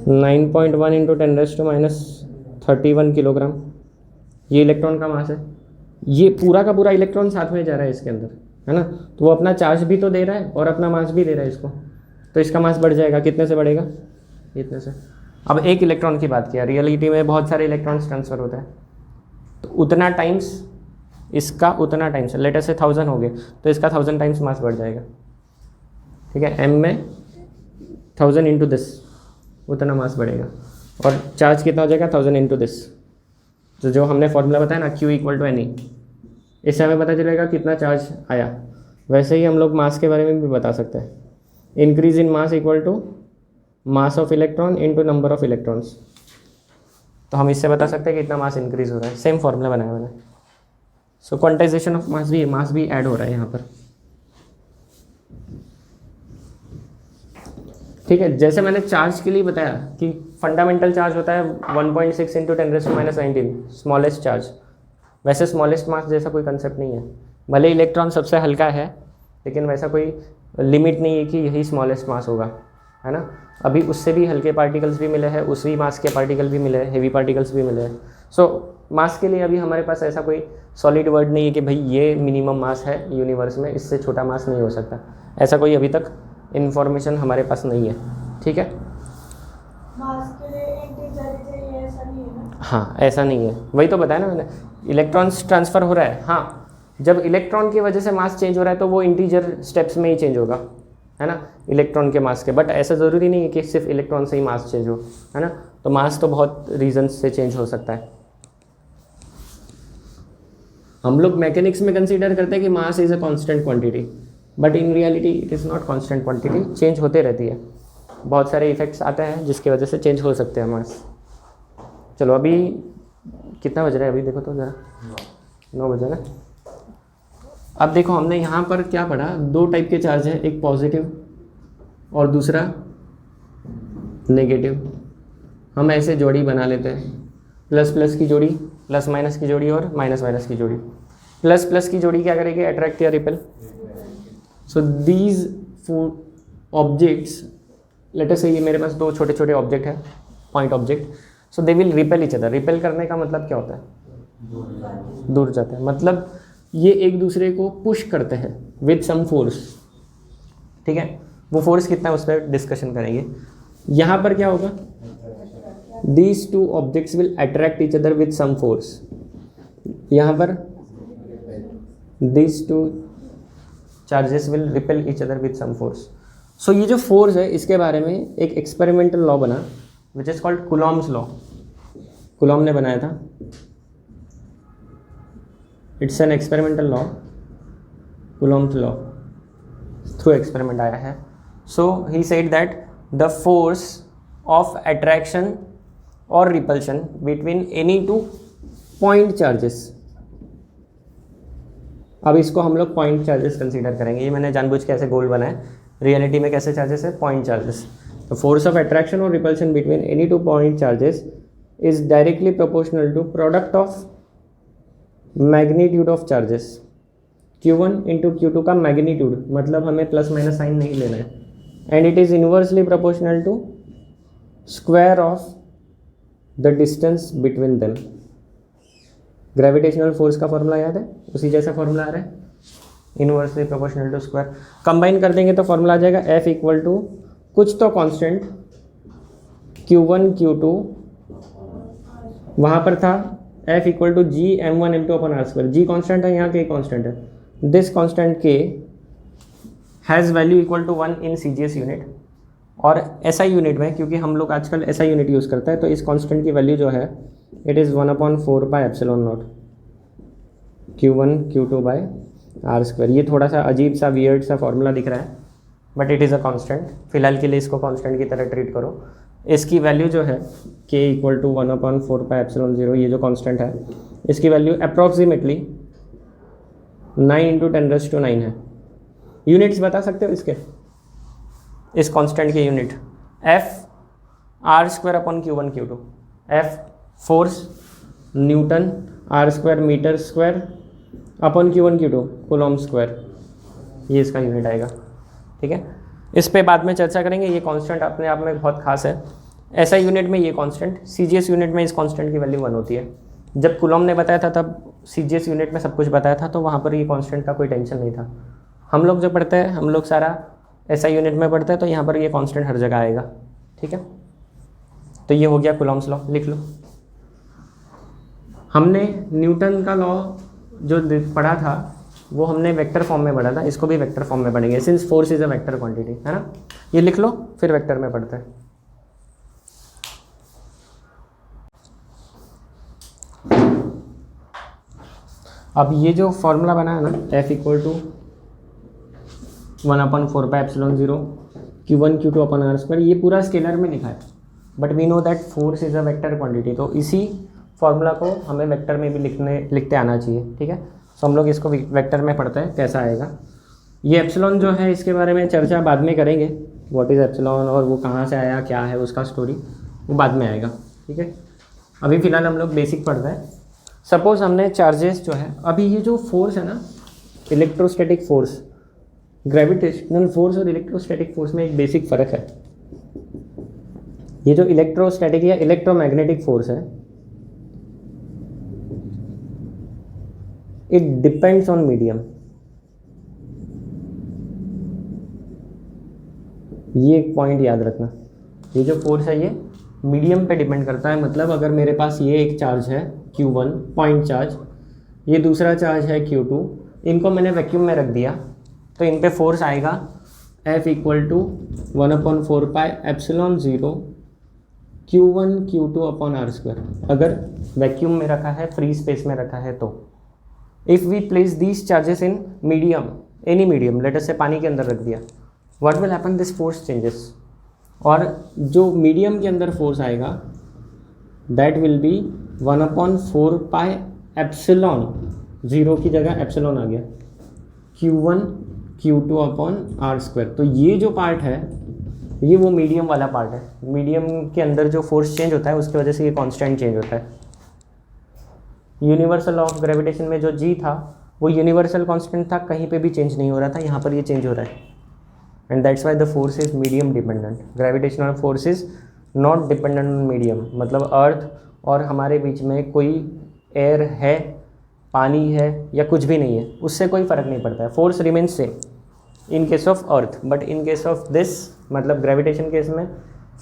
9.1 इंटू 10⁻³ किलोग्राम। ये इलेक्ट्रॉन का मास है। ये पूरा का पूरा इलेक्ट्रॉन साथ में जा रहा है इसके अंदर, है ना। तो वो अपना चार्ज भी तो दे रहा है और अपना मास भी दे रहा है इसको, तो इसका मास बढ़ जाएगा। कितने से बढ़ेगा? इतने से। अब एक इलेक्ट्रॉन की बात किया, रियलिटी में बहुत सारे इलेक्ट्रॉन्स ट्रांसफ़र होता है, तो उतना टाइम्स इसका उतना टाइम्स, लेटर से 1000 हो गए तो इसका 1000 टाइम्स मास बढ़ जाएगा, ठीक है। m में 1000 इंटू दिस उतना मास बढ़ेगा, और चार्ज कितना हो जाएगा? 1000 इंटू दिस। तो जो हमने फॉर्मूला बताया ना, Q = NE, इससे हमें पता चलेगा कितना चार्ज आया। वैसे ही हम लोग मास के बारे में भी बता सकते हैं। Increase in mass equal to mass of electron into number of electrons. तो हम इससे बता सकते हैं कि इतना मास इंक्रीज हो रहा है। सेम फॉर्मूला बनाया मैंने। सो क्वांटाइजेशन ऑफ मास भी ऐड हो रहा है यहाँ पर, ठीक है। जैसे मैंने चार्ज के लिए बताया कि फंडामेंटल चार्ज होता है 1.6 इंटू 10⁻⁻19 स्मॉलेस्ट चार्ज। वैसे स्मॉलेस्ट मास जैसा कोई कंसेप्ट नहीं है, भले इलेक्ट्रॉन सबसे हल्का है लेकिन वैसा कोई लिमिट नहीं है कि यही स्मॉलेस्ट मास होगा, है ना। अभी उससे भी हल्के पार्टिकल्स भी मिले हैं, उसी मास के पार्टिकल भी मिले हैं, हेवी पार्टिकल्स भी मिले हैं। सो मास के लिए अभी हमारे पास ऐसा कोई सॉलिड वर्ड नहीं है कि भाई ये मिनिमम मास है यूनिवर्स में, इससे छोटा मास नहीं हो सकता। ऐसा कोई अभी तक इन्फॉर्मेशन हमारे पास नहीं है, ठीक है। मास के लिए इंटीजर चाहिए ऐसा नहीं है ना? हाँ, ऐसा नहीं है, वही तो बताया ना मैंने। इलेक्ट्रॉन्स ट्रांसफ़र हो रहा है, हाँ। जब इलेक्ट्रॉन की वजह से मास चेंज हो रहा है तो वो इंटीजर स्टेप्स में ही चेंज होगा, है ना, इलेक्ट्रॉन के मास के। बट ऐसा ज़रूरी नहीं है कि सिर्फ इलेक्ट्रॉन से ही मास चेंज हो, है ना। तो मास तो बहुत रीजन्स से चेंज हो सकता है। हम लोग मैकेनिक्स में कंसीडर करते हैं कि mass is a constant quantity, but in reality it is not constant quantity, change होते रहती है। बहुत सारे इफेक्ट्स आते हैं जिसकी वजह से चेंज हो सकते हैं मास। चलो अभी कितना बज रहा है? अभी देखो तो ज़रा, 9 बजे ना। अब देखो हमने यहाँ पर क्या पढ़ा, 2 टाइप के चार्ज है, एक पॉजिटिव और दूसरा नेगेटिव। हम ऐसे जोड़ी बना लेते हैं, प्लस प्लस की जोड़ी, प्लस माइनस की जोड़ी और माइनस माइनस की जोड़ी। प्लस प्लस की जोड़ी क्या करेगी? अट्रैक्ट या repel. So these 4 objects, late us से ये मेरे पास 2 छोटे छोटे ऑब्जेक्ट हैं, point object, so they will repel each other. Repel करने का मतलब क्या होता है? दूर जाते हैं, मतलब ये एक दूसरे को पुश करते हैं विद सम फोर्स, ठीक है। वो फोर्स कितना है उस पर डिस्कशन करेंगे। यहाँ पर क्या होगा? These two objects will attract each other with some force. यहाँ पर these two charges will repel each other with some force. So ये जो फोर्स है इसके बारे में एक एक्सपेरिमेंटल लॉ बना which is called Coulomb's law. Coulomb ने बनाया था। It's an experimental law, Coulomb's law, through experiment आया है। So he said that the force of attraction और repulsion between any two point charges, अब इसको हम लोग पॉइंट चार्जेस कंसीडर करेंगे। ये मैंने जानबूझ के ऐसे गोल बनाए, रियलिटी में कैसे चार्जेस है? Point charges. The force of attraction और repulsion between any two point charges is directly proportional to product of magnitude of charges. Q1 into Q2 का मैग्नीट्यूड, मतलब हमें प्लस माइनस साइन नहीं लेना है, and it is inversely proportional to square of the distance between them. Gravitational force का formula याद है? उसी जैसा फॉर्मूला आ रहा है, inversely proportional to square. Combine कर देंगे तो फॉर्मूला आ जाएगा F इक्वल टू कुछ तो कांस्टेंट Q1 Q2, वहाँ पर था F equal to G M1 M2 upon r square. G constant है, यहाँ K कांस्टेंट है। This constant K has value equal to 1 in CGS unit, और SI यूनिट में, क्योंकि हम लोग आजकल SI यूनिट यूज़ करते हैं, तो इस कांस्टेंट की वैल्यू जो है it is 1/4 pi epsilon naught Q1 Q2 by r square. ये थोड़ा सा अजीब सा वियर्ड सा फॉर्मूला दिख रहा है, but it is a constant. फिलहाल के लिए इसको कांस्टेंट की तरह ट्रीट करो। इसकी वैल्यू जो है K equal to 1/4 pi epsilon 0, ये जो कांस्टेंट है इसकी वैल्यू अप्रॉक्सीमेटली 9 × 10⁻⁹ है। यूनिट्स बता सकते हो इसके? इस कांस्टेंट के unit F R square upon Q1 Q2। F force newton, R square metre square upon Q1 Q2 coulomb square, ये इसका यूनिट आएगा, ठीक है। इस पे बाद में चर्चा करेंगे। ये कांस्टेंट अपने आप में बहुत खास है। SI यूनिट में ये कांस्टेंट, CGS यूनिट में इस कांस्टेंट की वैल्यू 1 होती है। जब कूलॉम ने बताया था तब CGS यूनिट में सब कुछ बताया था, तो वहाँ पर ये कांस्टेंट का कोई टेंशन नहीं था। हम लोग जो पढ़ते हैं, हम लोग सारा SI यूनिट में पढ़ते हैं, तो यहाँ पर ये कांस्टेंट हर जगह आएगा, ठीक है। तो ये हो गया कूलॉम्स लॉ, लिख लो। हमने न्यूटन का लॉ जो पढ़ा था वो हमने वेक्टर फॉर्म में पढ़ा था, इसको भी वेक्टर फॉर्म में पढ़ेंगे, since force is a vector quantity, है ना। ये लिख लो, फिर वेक्टर में पढ़ते हैं। अब ये जो फॉर्मूला बना है ना, F equal to 1/4 pi epsilon 0 Q1 Q2 upon r square, ये पूरा स्केलर में लिखा है, but we know that force is a vector quantity, तो इसी फॉर्मूला को हमें वेक्टर में भी लिखते आना चाहिए, ठीक है। तो हम लोग इसको वेक्टर में पढ़ते हैं कैसा आएगा। ये एप्सिलॉन जो है इसके बारे में चर्चा बाद में करेंगे, व्हाट इज़ एप्सिलॉन और वो कहाँ से आया, क्या है उसका स्टोरी, वो बाद में आएगा, ठीक है। अभी फ़िलहाल हम लोग बेसिक पढ़ रहे हैं। सपोज़ हमने चार्जेस जो है, अभी ये जो फोर्स है ना, इलेक्ट्रोस्टैटिक फोर्स, ग्रेविटेशनल फोर्स और इलेक्ट्रोस्टैटिक फोर्स में एक बेसिक फ़र्क है। ये जो इलेक्ट्रोस्टैटिक या इलेक्ट्रोमैग्नेटिक फोर्स है, इट डिपेंड्स ऑन मीडियम। ये एक पॉइंट याद रखना, ये जो फोर्स है ये मीडियम पे डिपेंड करता है। मतलब अगर मेरे पास ये एक चार्ज है Q1 पॉइंट चार्ज, ये दूसरा चार्ज है Q2, इनको मैंने वैक्यूम में रख दिया, तो इन पे फोर्स आएगा F equal to 1/4 pi epsilon 0 Q1 Q2 upon r square. अगर वैक्यूम में रखा है, फ्री स्पेस में रखा है, तो if we place these charges in medium, any medium, let us say पानी के अंदर रख दिया, what will happen, this force changes, और जो मीडियम के अंदर फोर्स आएगा that will be 1/4 pi epsilon 0 की जगह एप्सिलॉन आ गया Q1 Q2 upon r square. तो ये जो पार्ट है ये वो मीडियम वाला पार्ट है। मीडियम के अंदर जो फोर्स चेंज होता है उसकी वजह से ये कांस्टेंट चेंज होता है। यूनिवर्सल लॉ ऑफ ग्रेविटेशन में जो G था वो यूनिवर्सल कांस्टेंट था, कहीं पे भी चेंज नहीं हो रहा था, यहाँ पर ये चेंज हो रहा है, and that's why the force is medium dependent. Gravitational force is not dependent on medium, मतलब अर्थ और हमारे बीच में कोई एयर है, पानी है या कुछ भी नहीं है, उससे कोई फ़र्क नहीं पड़ता है, force remains same in case of earth, but in case of this मतलब ग्रेविटेशन केस में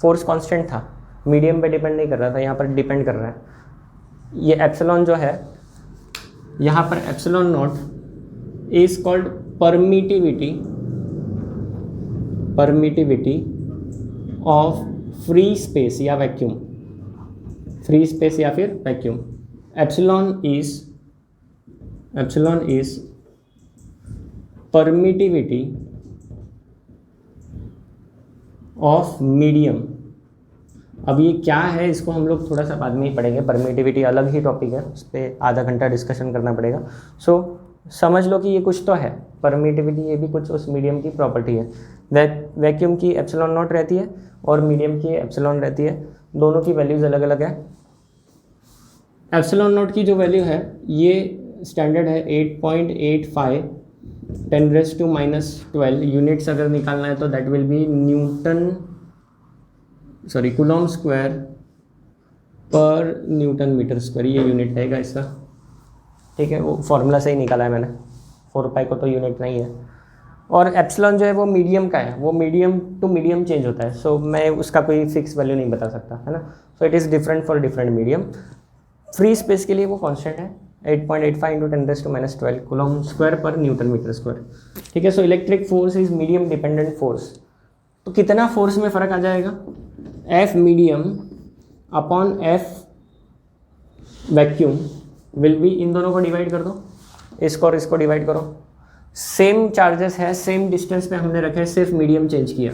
फोर्स कांस्टेंट था, मीडियम पे डिपेंड नहीं कर रहा था, यहाँ पर डिपेंड कर रहा है। ये एप्सिलॉन जो है यहाँ पर epsilon not is called permittivity of free space या वैक्यूम, फ्री स्पेस या फिर vacuum. Epsilon is permittivity of medium. अब ये क्या है इसको हम लोग थोड़ा सा बाद में ही पढ़ेंगे, परमिटिविटी अलग ही टॉपिक है, उस पर आधा घंटा डिस्कशन करना पड़ेगा। सो समझ लो कि ये कुछ तो है परमिटिविटी, ये भी कुछ उस मीडियम की प्रॉपर्टी है। वैक्यूम की एप्सिलॉन नॉट रहती है और मीडियम की एप्सिलॉन रहती है, दोनों की वैल्यूज़ अलग अलग है। एप्सिलॉन नॉट की जो वैल्यू है ये स्टैंडर्ड है 8.85 10⁻⁻12 यूनिट्स अगर निकालना है तो that will B Coulomb square पर न्यूटन मीटर स्क्वायर, ये यूनिट रहेगा इसका, ठीक है। वो फॉर्मूला से ही निकाला है मैंने, 4π को तो यूनिट नहीं है। और एप्सिलॉन जो है वो मीडियम का है, वो मीडियम टू मीडियम चेंज होता है, सो मैं उसका कोई फिक्स वैल्यू नहीं बता सकता, है ना। So it is different for different medium. Free space के लिए वो कांस्टेंट है 8.85 × 10⁻12 कूलॉम स्क्वायर पर न्यूटन मीटर स्क्वायर, ठीक है। So electric force is medium dependent force. तो कितना फोर्स में फ़र्क आ जाएगा, F medium upon F vacuum will be, इन दोनों को डिवाइड कर दो, इसको और इसको डिवाइड करो, सेम चार्जेस है, सेम डिस्टेंस पे हमने रखे, सिर्फ मीडियम चेंज किया,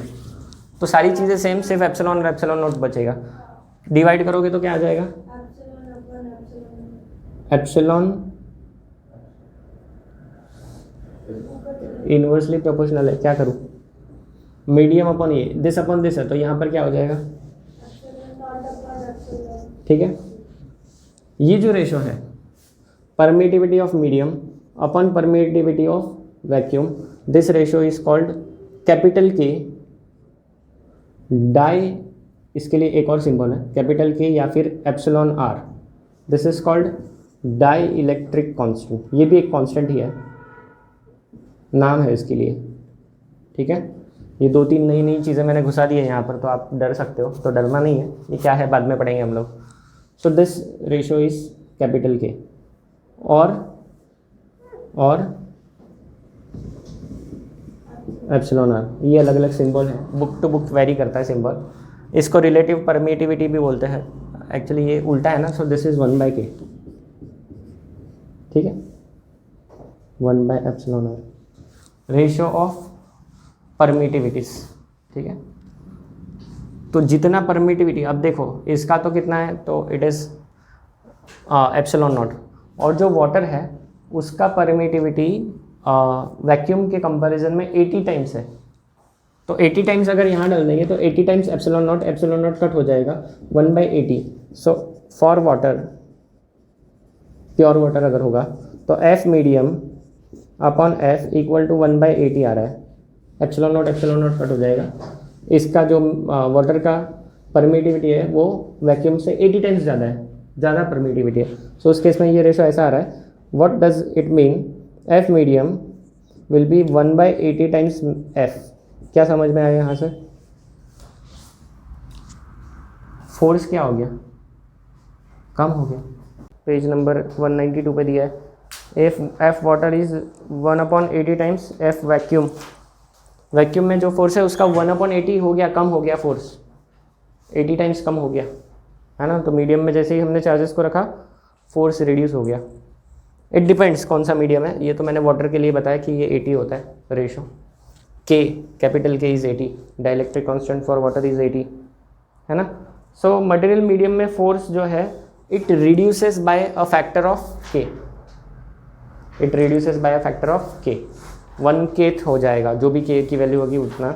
तो सारी चीज़ें सेम, सिर्फ एप्सिलॉन और एप्सिलॉन नॉट बचेगा। डिवाइड करोगे तो क्या आ जाएगा, एप्सिलॉन इनवर्सली प्रोपोर्शनल है, क्या करूँ, मीडियम अपॉन ये, दिस अपॉन दिस है, तो यहाँ पर क्या हो जाएगा, ठीक है। ये जो रेशो है permittivity of medium upon permittivity of vacuum, this ratio is called capital के डाई, इसके लिए एक और सिंबल है कैपिटल के या फिर epsilon r, this is called dielectric constant. ये भी एक कांस्टेंट ही है, नाम है इसके लिए, ठीक है। ये 2-3 नई नई चीज़ें मैंने घुसा दी है यहाँ पर, तो आप डर सकते हो, तो डरना नहीं है, ये क्या है बाद में पढ़ेंगे हम लोग। So this ratio is capital के और एप्सिलॉन आर, ये अलग अलग सिंबल है, बुक टू बुक वेरी करता है सिंबल। इसको रिलेटिव परमिटिविटी भी बोलते हैं, एक्चुअली ये उल्टा है ना, सो दिस इज 1/k, ठीक है, 1/एप्सिलॉन आर, रेशियो ऑफ परमिटिविटीज, ठीक है। तो जितना परमिटिविटी, अब देखो इसका तो कितना है, तो इट इज़ एप्सिलॉन नॉट, और जो वाटर है उसका परमिटिविटी वैक्यूम के कंपैरिजन में 80 टाइम्स है, तो 80 टाइम्स अगर यहाँ डाल देंगे तो 80 टाइम्स एप्सिलॉन नॉट कट हो जाएगा 1/80। So for water, pure water अगर होगा तो F medium upon F equal to 1/80 आ रहा है, एप्सिलॉन नॉट कट हो जाएगा। इसका जो वाटर का परमिटिविटी है वो वैक्यूम से 80 टाइम्स ज़्यादा है, ज़्यादा परमिटिविटी है। सो उस केस में ये रेशो ऐसा आ रहा है, what does it mean, F medium will be 1/80 times F। क्या समझ में आया यहाँ से, फोर्स क्या हो गया, कम हो गया। पेज नंबर 192 पे दिया है, F water is 1/80 times F vacuum. Vacuum में जो फोर्स है उसका 1/80 हो गया, कम हो गया, फोर्स 80 टाइम्स कम हो गया, है ना। तो मीडियम में जैसे ही हमने चार्जेस को रखा फोर्स रिड्यूस हो गया। इट डिपेंड्स कौन सा मीडियम है, ये तो मैंने वाटर के लिए बताया कि ये 80 होता है ratio, K capital K is 80, dielectric constant for water is 80, है ना। सो मटेरियल मीडियम में फोर्स जो है it reduces by a factor of K, it reduces by a factor of K, 1/k हो जाएगा, जो भी के की वैल्यू होगी उतना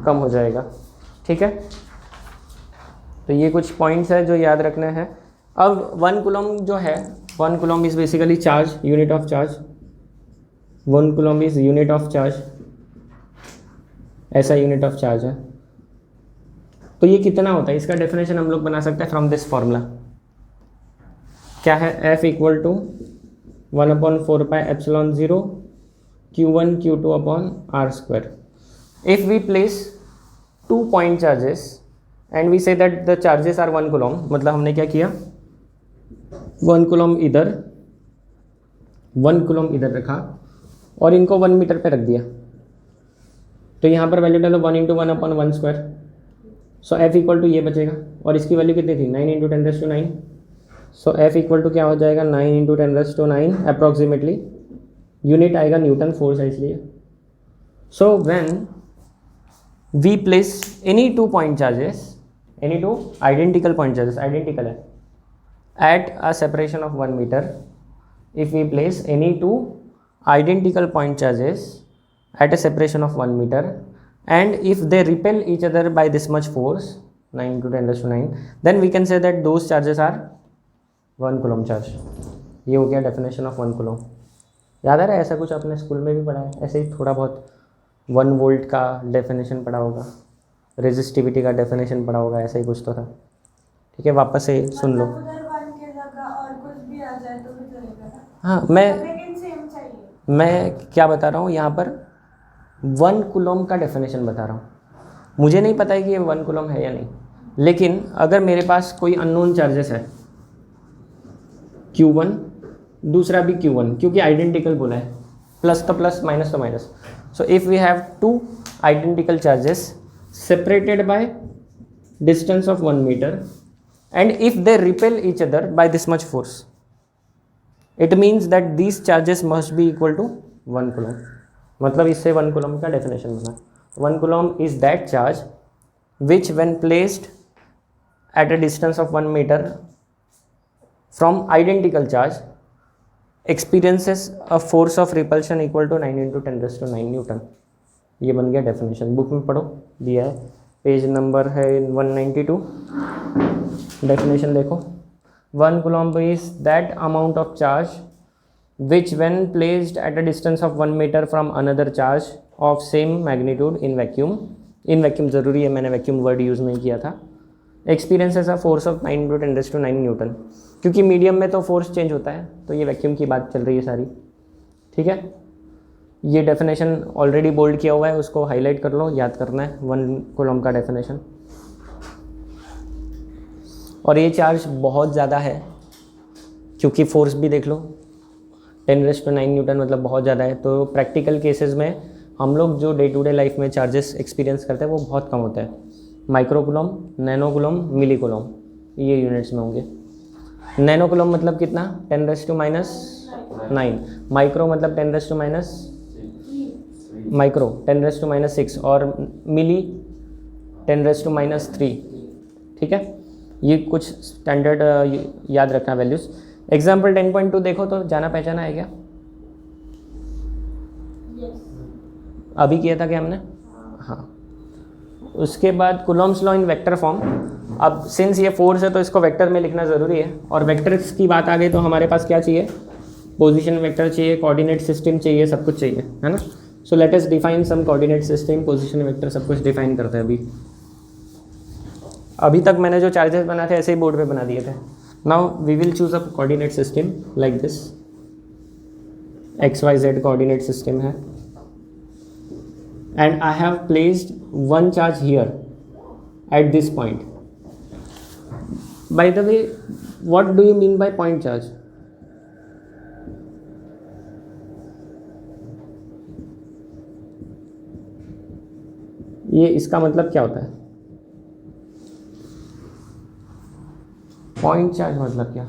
कम हो जाएगा, ठीक है। तो ये कुछ पॉइंट्स है जो याद रखना है। अब 1 कूलम जो है, 1 coulomb is basically charge, unit of charge, 1 coulomb is unit of charge, ऐसा यूनिट ऑफ चार्ज है। तो ये कितना होता है, इसका डेफिनेशन हम लोग बना सकते हैं फ्रॉम दिस फॉर्मूला। क्या है, F equal to 1/4πε0 Q1 Q2 upon R square. If we place 2 point charges and we say that the charges are 1 coulomb, मतलब हमने क्या किया, 1 कूलम इधर 1 कूलम इधर रखा और इनको 1 मीटर पे रख दिया, तो यहाँ पर वैल्यू डालो 1 × 1/1 square. So F equal to ये बचेगा, और इसकी वैल्यू कितनी थी, 9 × 10⁹। सो F इक्वल टू क्या हो जाएगा, 9 × 10⁹ अप्रॉक्सीमेटली, यूनिट आएगा न्यूटन फोर्स है इसलिए। So when we place any 2 point charges, any 2 identical point charges, identical है, at a separation of 1 meter, if we place any 2 identical point charges at a separation of 1 meter and if they repel each other by this much force, 9 × 10⁹, then we can say that those charges are 1 coulomb charge। ये हो गया definition of 1 coulomb। याद आ रहा है, ऐसा कुछ आपने school में भी पढ़ा है, ऐसे ही थोड़ा बहुत 1 वोल्ट का डेफिनेशन पढ़ा होगा, रेजिस्टिविटी का डेफिनेशन पढ़ा होगा, ऐसा ही कुछ तो था। ठीक है, वापस से सुन लो। हाँ, मैं क्या बता रहा हूँ यहाँ पर, 1 कूलम का डेफिनेशन बता रहा हूँ। मुझे नहीं पता है कि ये 1 कूलम है या नहीं, लेकिन अगर मेरे पास कोई अननोन चार्जेस है Q1, दूसरा भी Q1, क्योंकि आइडेंटिकल बोला है, प्लस तो प्लस माइनस तो minus. So if we have 2 identical charges separated by distance of 1 metre and if they repel each other by this much force, it means that these charges must be equal to 1 coulomb। मतलब इससे 1 coulomb का definition बना, 1 coulomb is that charge which when placed at a distance of 1 meter from identical charge experiences a force of repulsion equal to 9 × 10⁹ Newton. ये बन गया definition, book में पढ़ो, दिया है, पेज नंबर है 192। डेफिनेशन देखो, 1 coulomb is that amount of charge which when placed at a distance of 1 meter from another charge of same magnitude in vacuum, in vacuum ज़रूरी है, मैंने vacuum वर्ड यूज़ नहीं किया था, experiences a force of 9 × 10⁹ Newton. क्योंकि medium में तो force change होता है, तो ये वैक्यूम की बात चल रही है सारी। ठीक है, ये डेफिनेशन ऑलरेडी बोल्ड किया हुआ है, उसको हाईलाइट कर लो, याद करना है 1 coulomb का डेफिनेशन। और ये चार्ज बहुत ज़्यादा है, क्योंकि फोर्स भी देख लो, 10⁹ न्यूटन, मतलब बहुत ज़्यादा है। तो प्रैक्टिकल केसेस में हम लोग जो डे टू डे लाइफ में चार्जेस एक्सपीरियंस करते हैं वो बहुत कम होता है, माइक्रो कूलम, नैनो कूलम, मिली कूलम, ये यूनिट्स में होंगे। नैनो कूलम मतलब कितना, 10⁻⁹, माइक्रो मतलब 10⁻⁶ और मिली 10⁻⁻3। ठीक है, ये कुछ स्टैंडर्ड याद रखना वैल्यूज़। एग्जाम्पल 10.2 देखो तो जाना पहचाना है क्या? अभी किया था क्या हमने? हाँ। उसके बाद Coulomb's law in vector form. अब सिंस ये फोर्स है तो इसको वेक्टर में लिखना ज़रूरी है, और वेक्टर्स की बात आ गई तो हमारे पास क्या चाहिए, पोजीशन वेक्टर चाहिए, कोऑर्डिनेट सिस्टम चाहिए, सब कुछ चाहिए, है ना। सो लेट अस डिफाइन सम कोऑर्डिनेट सिस्टम, पोजीशन वेक्टर, सब कुछ डिफाइन करते हैं। अभी तक मैंने जो चार्जेस बनाए थे ऐसे ही बोर्ड पे बना दिए थे। Now we will choose a coordinate system like this, XYZ coordinate system है, and I have placed 1 charge here at this point. By the way, what do you mean by point charge? ये इसका मतलब क्या होता है? Point charge मतलब क्या?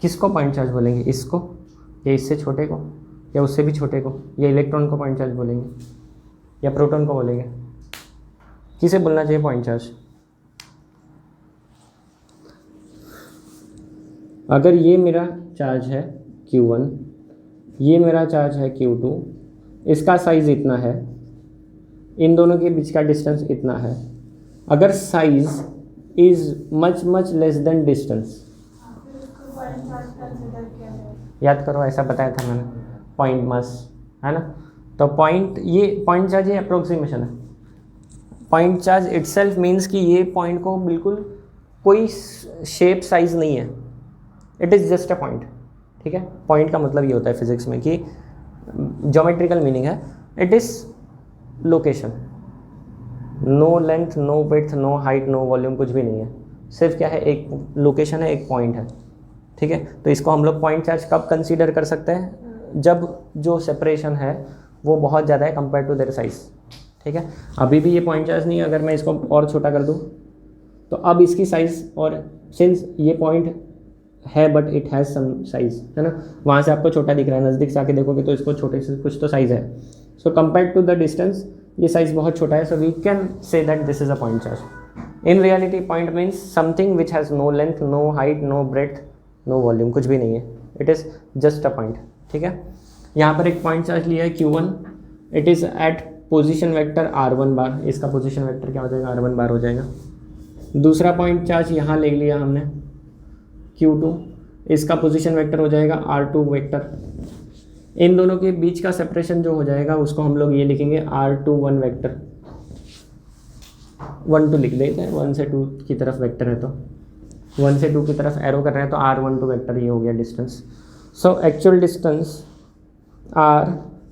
किसको पॉइंट चार्ज बोलेंगे, इसको या इससे छोटे को या उससे भी छोटे को, या इलेक्ट्रॉन को पॉइंट चार्ज बोलेंगे या प्रोटॉन को बोलेंगे? किसे बोलना चाहिए पॉइंट चार्ज? अगर ये मेरा चार्ज है Q1, ये मेरा चार्ज है Q2, इसका साइज़ इतना है, इन दोनों के बीच का डिस्टेंस इतना है। अगर size is much less than distance, याद करो, ऐसा बताया था मैंने, पॉइंट मास, है ना। तो पॉइंट, ये पॉइंट चार्ज ये अप्रोक्सीमेशन है, पॉइंट चार्ज इटसेल्फ मीन्स कि ये पॉइंट को बिल्कुल कोई शेप साइज नहीं है, it is just a point. ठीक है, पॉइंट का मतलब ये होता है फिजिक्स में कि ज्योमेट्रिकल मीनिंग है, it is location, no length, no width, no height, no volume, कुछ भी नहीं है, सिर्फ क्या है, एक लोकेशन है, एक पॉइंट है। ठीक है, तो इसको हम लोग पॉइंट चार्ज कब कंसीडर कर सकते हैं, जब जो सेपरेशन है वो बहुत ज़्यादा है कंपेयर टू देयर साइज। ठीक है, अभी भी ये पॉइंट चार्ज नहीं है, अगर मैं इसको और छोटा कर दूँ तो अब इसकी साइज़, और सिंस ये पॉइंट है but it has some size, है ना, वहाँ से आपको छोटा दिख रहा है, नज़दीक से आके देखोगे तो इसको छोटे से कुछ तो साइज़ है। So compare to the distance ये साइज़ बहुत छोटा है, so we can say that this is a point charge. In reality point means something which has no length, no height, no breadth, no volume, कुछ भी नहीं है, it is just a point. ठीक है, यहाँ पर एक पॉइंट चार्ज लिया है Q1, it is at position vector R1 bar, इसका पोजीशन वेक्टर क्या हो जाएगा, R1 बार हो जाएगा। दूसरा पॉइंट चार्ज यहाँ ले लिया हमने Q2, इसका पोजीशन वेक्टर हो जाएगा R2 वेक्टर। इन दोनों के बीच का सेपरेशन जो हो जाएगा उसको हम लोग ये लिखेंगे R21 वेक्टर, 1 2 लिख देते हैं, 1 से 2 की तरफ वेक्टर है तो 1 से 2 की तरफ एरो कर रहे हैं तो R12 वेक्टर ये हो गया distance. So actual distance R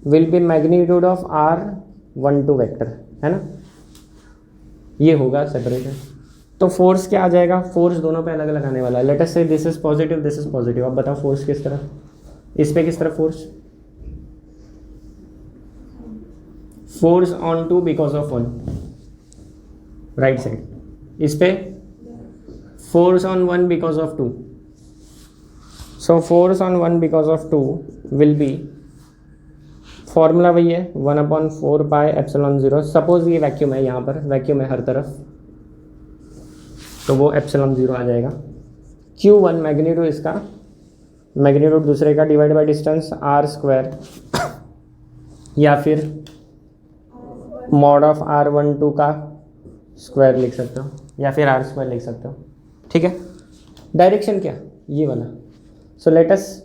will be magnitude of R12 vector, है ना, ये होगा सेपरेशन। तो फोर्स क्या आ जाएगा, फोर्स दोनों पे अलग अलग आने वाला है। लेट अस से this is positive, this is positive, अब बताओ फोर्स किस तरफ, इस पे किस तरफ force, force on 2 because of 1, right side, इस पे force on 1 because of 2, so force on 1 because of 2 will be, formula वही है 1/4πε0। सपोज ये वैक्यूम है, यहाँ पर वैक्यूम है हर तरफ, तो वो ε0 आ जाएगा। Q1 मैग्नीट्यूड इसका, मैग्नीट्यूड दूसरे का डिवाइड बाय डिस्टेंस R² या फिर मॉड ऑफ R12 का स्क्वायर लिख सकते हो या फिर R² लिख सकते हो। ठीक है, डायरेक्शन क्या, ये वाला, so let us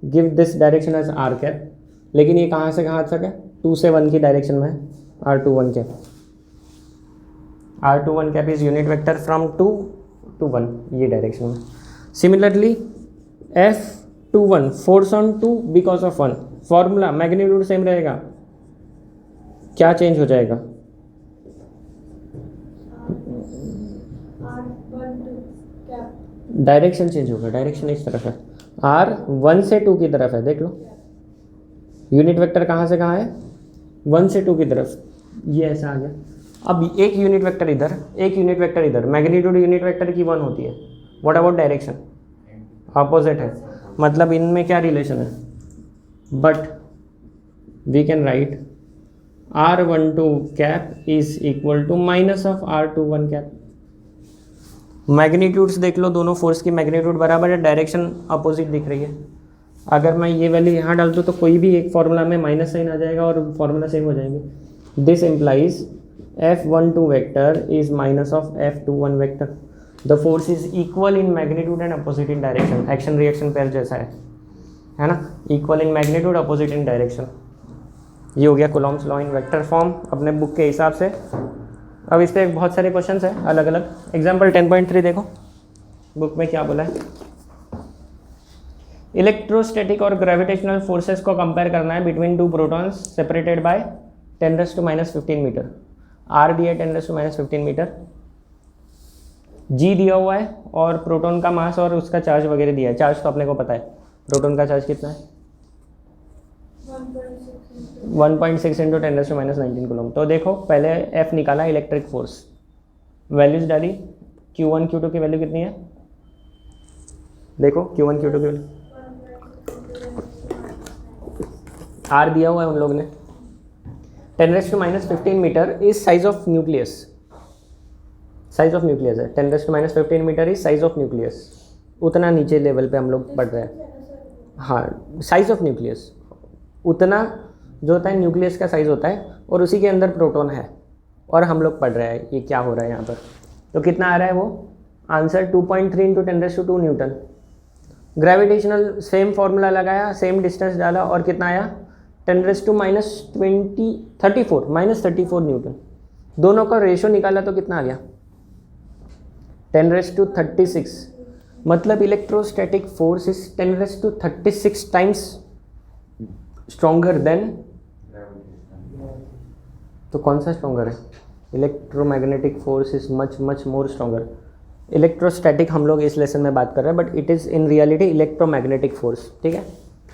give this direction as R cap, लेकिन ये कहाँ से कहाँ तक है, 2 से 1 की डायरेक्शन में R21 cap. R21 cap is unit vector from 2 to 1, ये डायरेक्शन में। Similarly F21 force on 2 because of 1, formula magnitude same रहेगा, क्या चेंज हो जाएगा, डायरेक्शन चेंज होगा, डायरेक्शन इस तरफ है, R 1 से 2 की तरफ है, देख लो यूनिट वेक्टर कहाँ से कहाँ है, 1 से 2 की तरफ, ये ऐसा आ गया। अब एक यूनिट वेक्टर इधर, एक यूनिट वेक्टर इधर, मैग्नीट्यूड यूनिट वेक्टर की 1 होती है, व्हाट अबाउट डायरेक्शन, ऑपोजिट है, मतलब इनमें क्या रिलेशन है, but we can write R12 cap is equal to minus of R21 cap. Magnitudes देख लो, दोनों फोर्स की मैग्नीट्यूड बराबर है, डायरेक्शन अपोजिट दिख रही है। अगर मैं ये वैल्यू यहाँ डाल दूँ तो कोई भी एक फार्मूला में माइनस साइन आ जाएगा और फार्मूला सेम हो जाएंगे। This implies F12 vector is minus of F21 vector, the force is equal in magnitude and opposite in direction, action reaction pair जैसा है ना, equal in magnitude opposite in direction. ये हो गया Coulomb's law in vector form अपने book के हिसाब से। अब इस पर बहुत सारे क्वेश्चंस हैं अलग अलग। एग्जाम्पल 10.3 देखो बुक में क्या बोला है, इलेक्ट्रोस्टैटिक और ग्रेविटेशनल फोर्सेस को कंपेयर करना है between 2 protons separated by 10⁻15 metre. R दिया है 10⁻15 मीटर, जी दिया हुआ है और प्रोटॉन का मास और उसका चार्ज वगैरह दिया है। चार्ज तो अपने को पता है, प्रोटॉन का चार्ज कितना है 1.6 इंटू 10⁻19 कूलम। तो देखो पहले F निकाला, इलेक्ट्रिक फोर्स, वैल्यूज डाली, Q1 Q2 की वैल्यू कितनी है, देखो Q1 Q2 की वैल्यू, R दिया हुआ है उन लोग ने, 10⁻15 metre is size of nucleus, size of nucleus है, 10⁻15 metre is size of nucleus, उतना नीचे लेवल पे हम लोग पढ़ रहे हैं। हाँ, साइज ऑफ न्यूक्लियस उतना जो होता है न्यूक्लियस का साइज होता है और उसी के अंदर प्रोटॉन है और हम लोग पढ़ रहे हैं ये क्या हो रहा है यहाँ पर। तो कितना आ रहा है वो answer 2.3 into 10⁻2 Newton. Gravitational same formula लगाया, सेम डिस्टेंस डाला और कितना आया 10⁻34 न्यूटन। दोनों का रेशो निकाला तो कितना आ गया 10⁻36, मतलब electrostatic force is 10⁻36 times stronger than, तो कौन सा स्ट्रॉन्गर है? Electromagnetic force is much much more stronger. Electrostatic हम लोग इस लेसन में बात कर रहे हैं, but it is in reality electromagnetic force, ठीक है।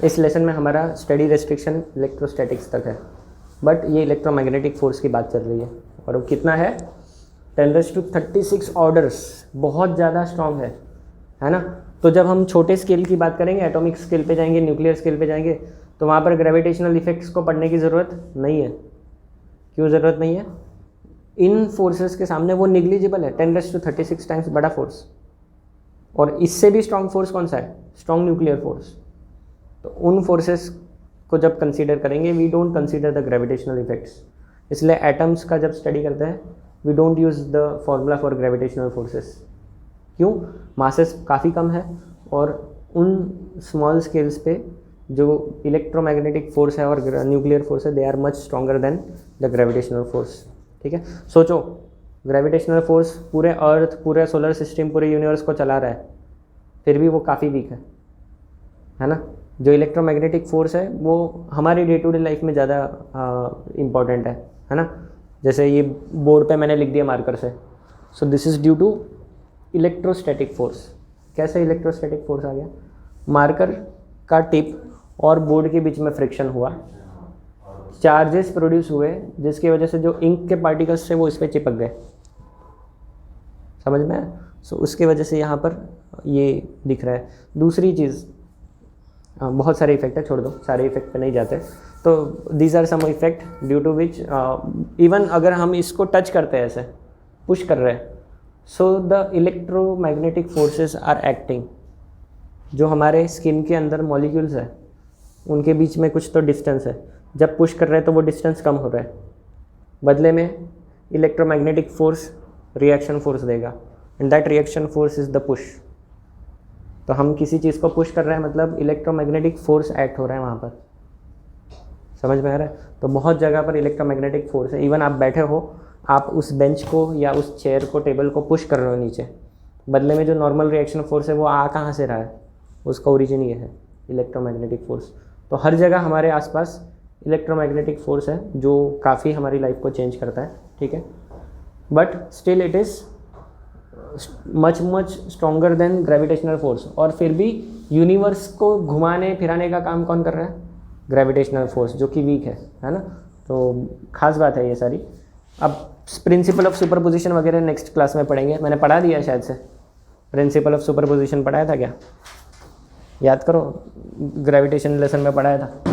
इस लेसन में हमारा स्टडी रेस्ट्रिक्शन इलेक्ट्रोस्टैटिक्स तक है, बट ये इलेक्ट्रोमैग्नेटिक फोर्स की बात चल रही है, और वो कितना है 10⁻36 ऑर्डर्स, बहुत ज़्यादा स्ट्रॉन्ग है ना। तो जब हम छोटे स्केल की बात करेंगे, एटॉमिक स्केल पे जाएंगे, न्यूक्लियर स्केल पे जाएंगे, तो वहाँ पर ग्रेविटेशनल इफेक्ट्स को पढ़ने की ज़रूरत नहीं है। क्यों ज़रूरत नहीं है? इन फोर्सेस के सामने वो निग्लिजिबल है, 10⁻36 टाइम्स बड़ा फोर्स। और इससे भी स्ट्रॉन्ग फोर्स कौन सा है? Strong nuclear force. तो उन फोर्सेस को जब कंसीडर करेंगे, we don't consider the gravitational effects. इसलिए एटम्स का जब स्टडी करते हैं, we don't use the formula for gravitational forces. क्यों? मासेस काफ़ी कम है, और उन स्मॉल स्केल्स पे जो इलेक्ट्रोमैग्नेटिक फोर्स है और न्यूक्लियर फोर्स है, they are much stronger than the gravitational force, ठीक है। सोचो, ग्रेविटेशनल फोर्स पूरे अर्थ, पूरे सोलर सिस्टम, पूरे यूनिवर्स को चला रहा है, फिर भी वो काफ़ी वीक है ना। जो इलेक्ट्रोमैग्नेटिक फोर्स है वो हमारी डे टू डे लाइफ में ज़्यादा इम्पॉर्टेंट है ना। जैसे ये बोर्ड पे मैंने लिख दिया मार्कर से, so this is due to electrostatic force. कैसे इलेक्ट्रोस्टैटिक फोर्स आ गया? मार्कर का टिप और बोर्ड के बीच में फ्रिक्शन हुआ, चार्जेस प्रोड्यूस हुए, जिसकी वजह से जो इंक के पार्टिकल्स थे वो इस पर चिपक गए, समझ में आया? सो उसकी वजह से यहाँ पर ये दिख रहा है। दूसरी चीज़, बहुत सारे इफेक्ट है, छोड़ दो, सारे इफेक्ट पे नहीं जाते। तो these are some effect due to which even अगर हम इसको टच करते हैं, ऐसे पुश कर रहे हैं, so the electromagnetic forces are acting. जो हमारे स्किन के अंदर मॉलिक्यूल्स है, उनके बीच में कुछ तो डिस्टेंस है, जब पुश कर रहे हैं तो वो डिस्टेंस कम हो रहा है, बदले में इलेक्ट्रोमैग्नेटिक फोर्स रिएक्शन फोर्स देगा, and that reaction force is the push. तो हम किसी चीज़ को पुश कर रहे हैं, मतलब इलेक्ट्रोमैग्नेटिक फोर्स एक्ट हो रहा है वहाँ पर, समझ में आ रहा है? तो बहुत जगह पर इलेक्ट्रोमैग्नेटिक फोर्स है। इवन आप बैठे हो, आप उस बेंच को या उस चेयर को, टेबल को पुश कर रहे हो नीचे, बदले में जो नॉर्मल रिएक्शन फोर्स है वो आ कहाँ से रहा है? उसका ओरिजिन ये है, इलेक्ट्रोमैग्नेटिक फोर्स। तो हर जगह हमारे आसपास इलेक्ट्रोमैग्नेटिक फोर्स है, जो काफ़ी हमारी लाइफ को चेंज करता है, ठीक है। But still it is much much stronger then gravitational force. और फिर भी यूनिवर्स को घुमाने फिराने का काम कौन कर रहा है? ग्रेविटेशनल फोर्स, जो कि वीक है ना। तो खास बात है ये सारी। अब प्रिंसिपल ऑफ सुपरपोजिशन वगैरह नेक्स्ट क्लास में पढ़ेंगे, मैंने पढ़ा दिया शायद से। प्रिंसिपल ऑफ सुपरपोजिशन पढ़ाया था क्या? याद करो, ग्रेविटेशन लेसन में पढ़ाया था।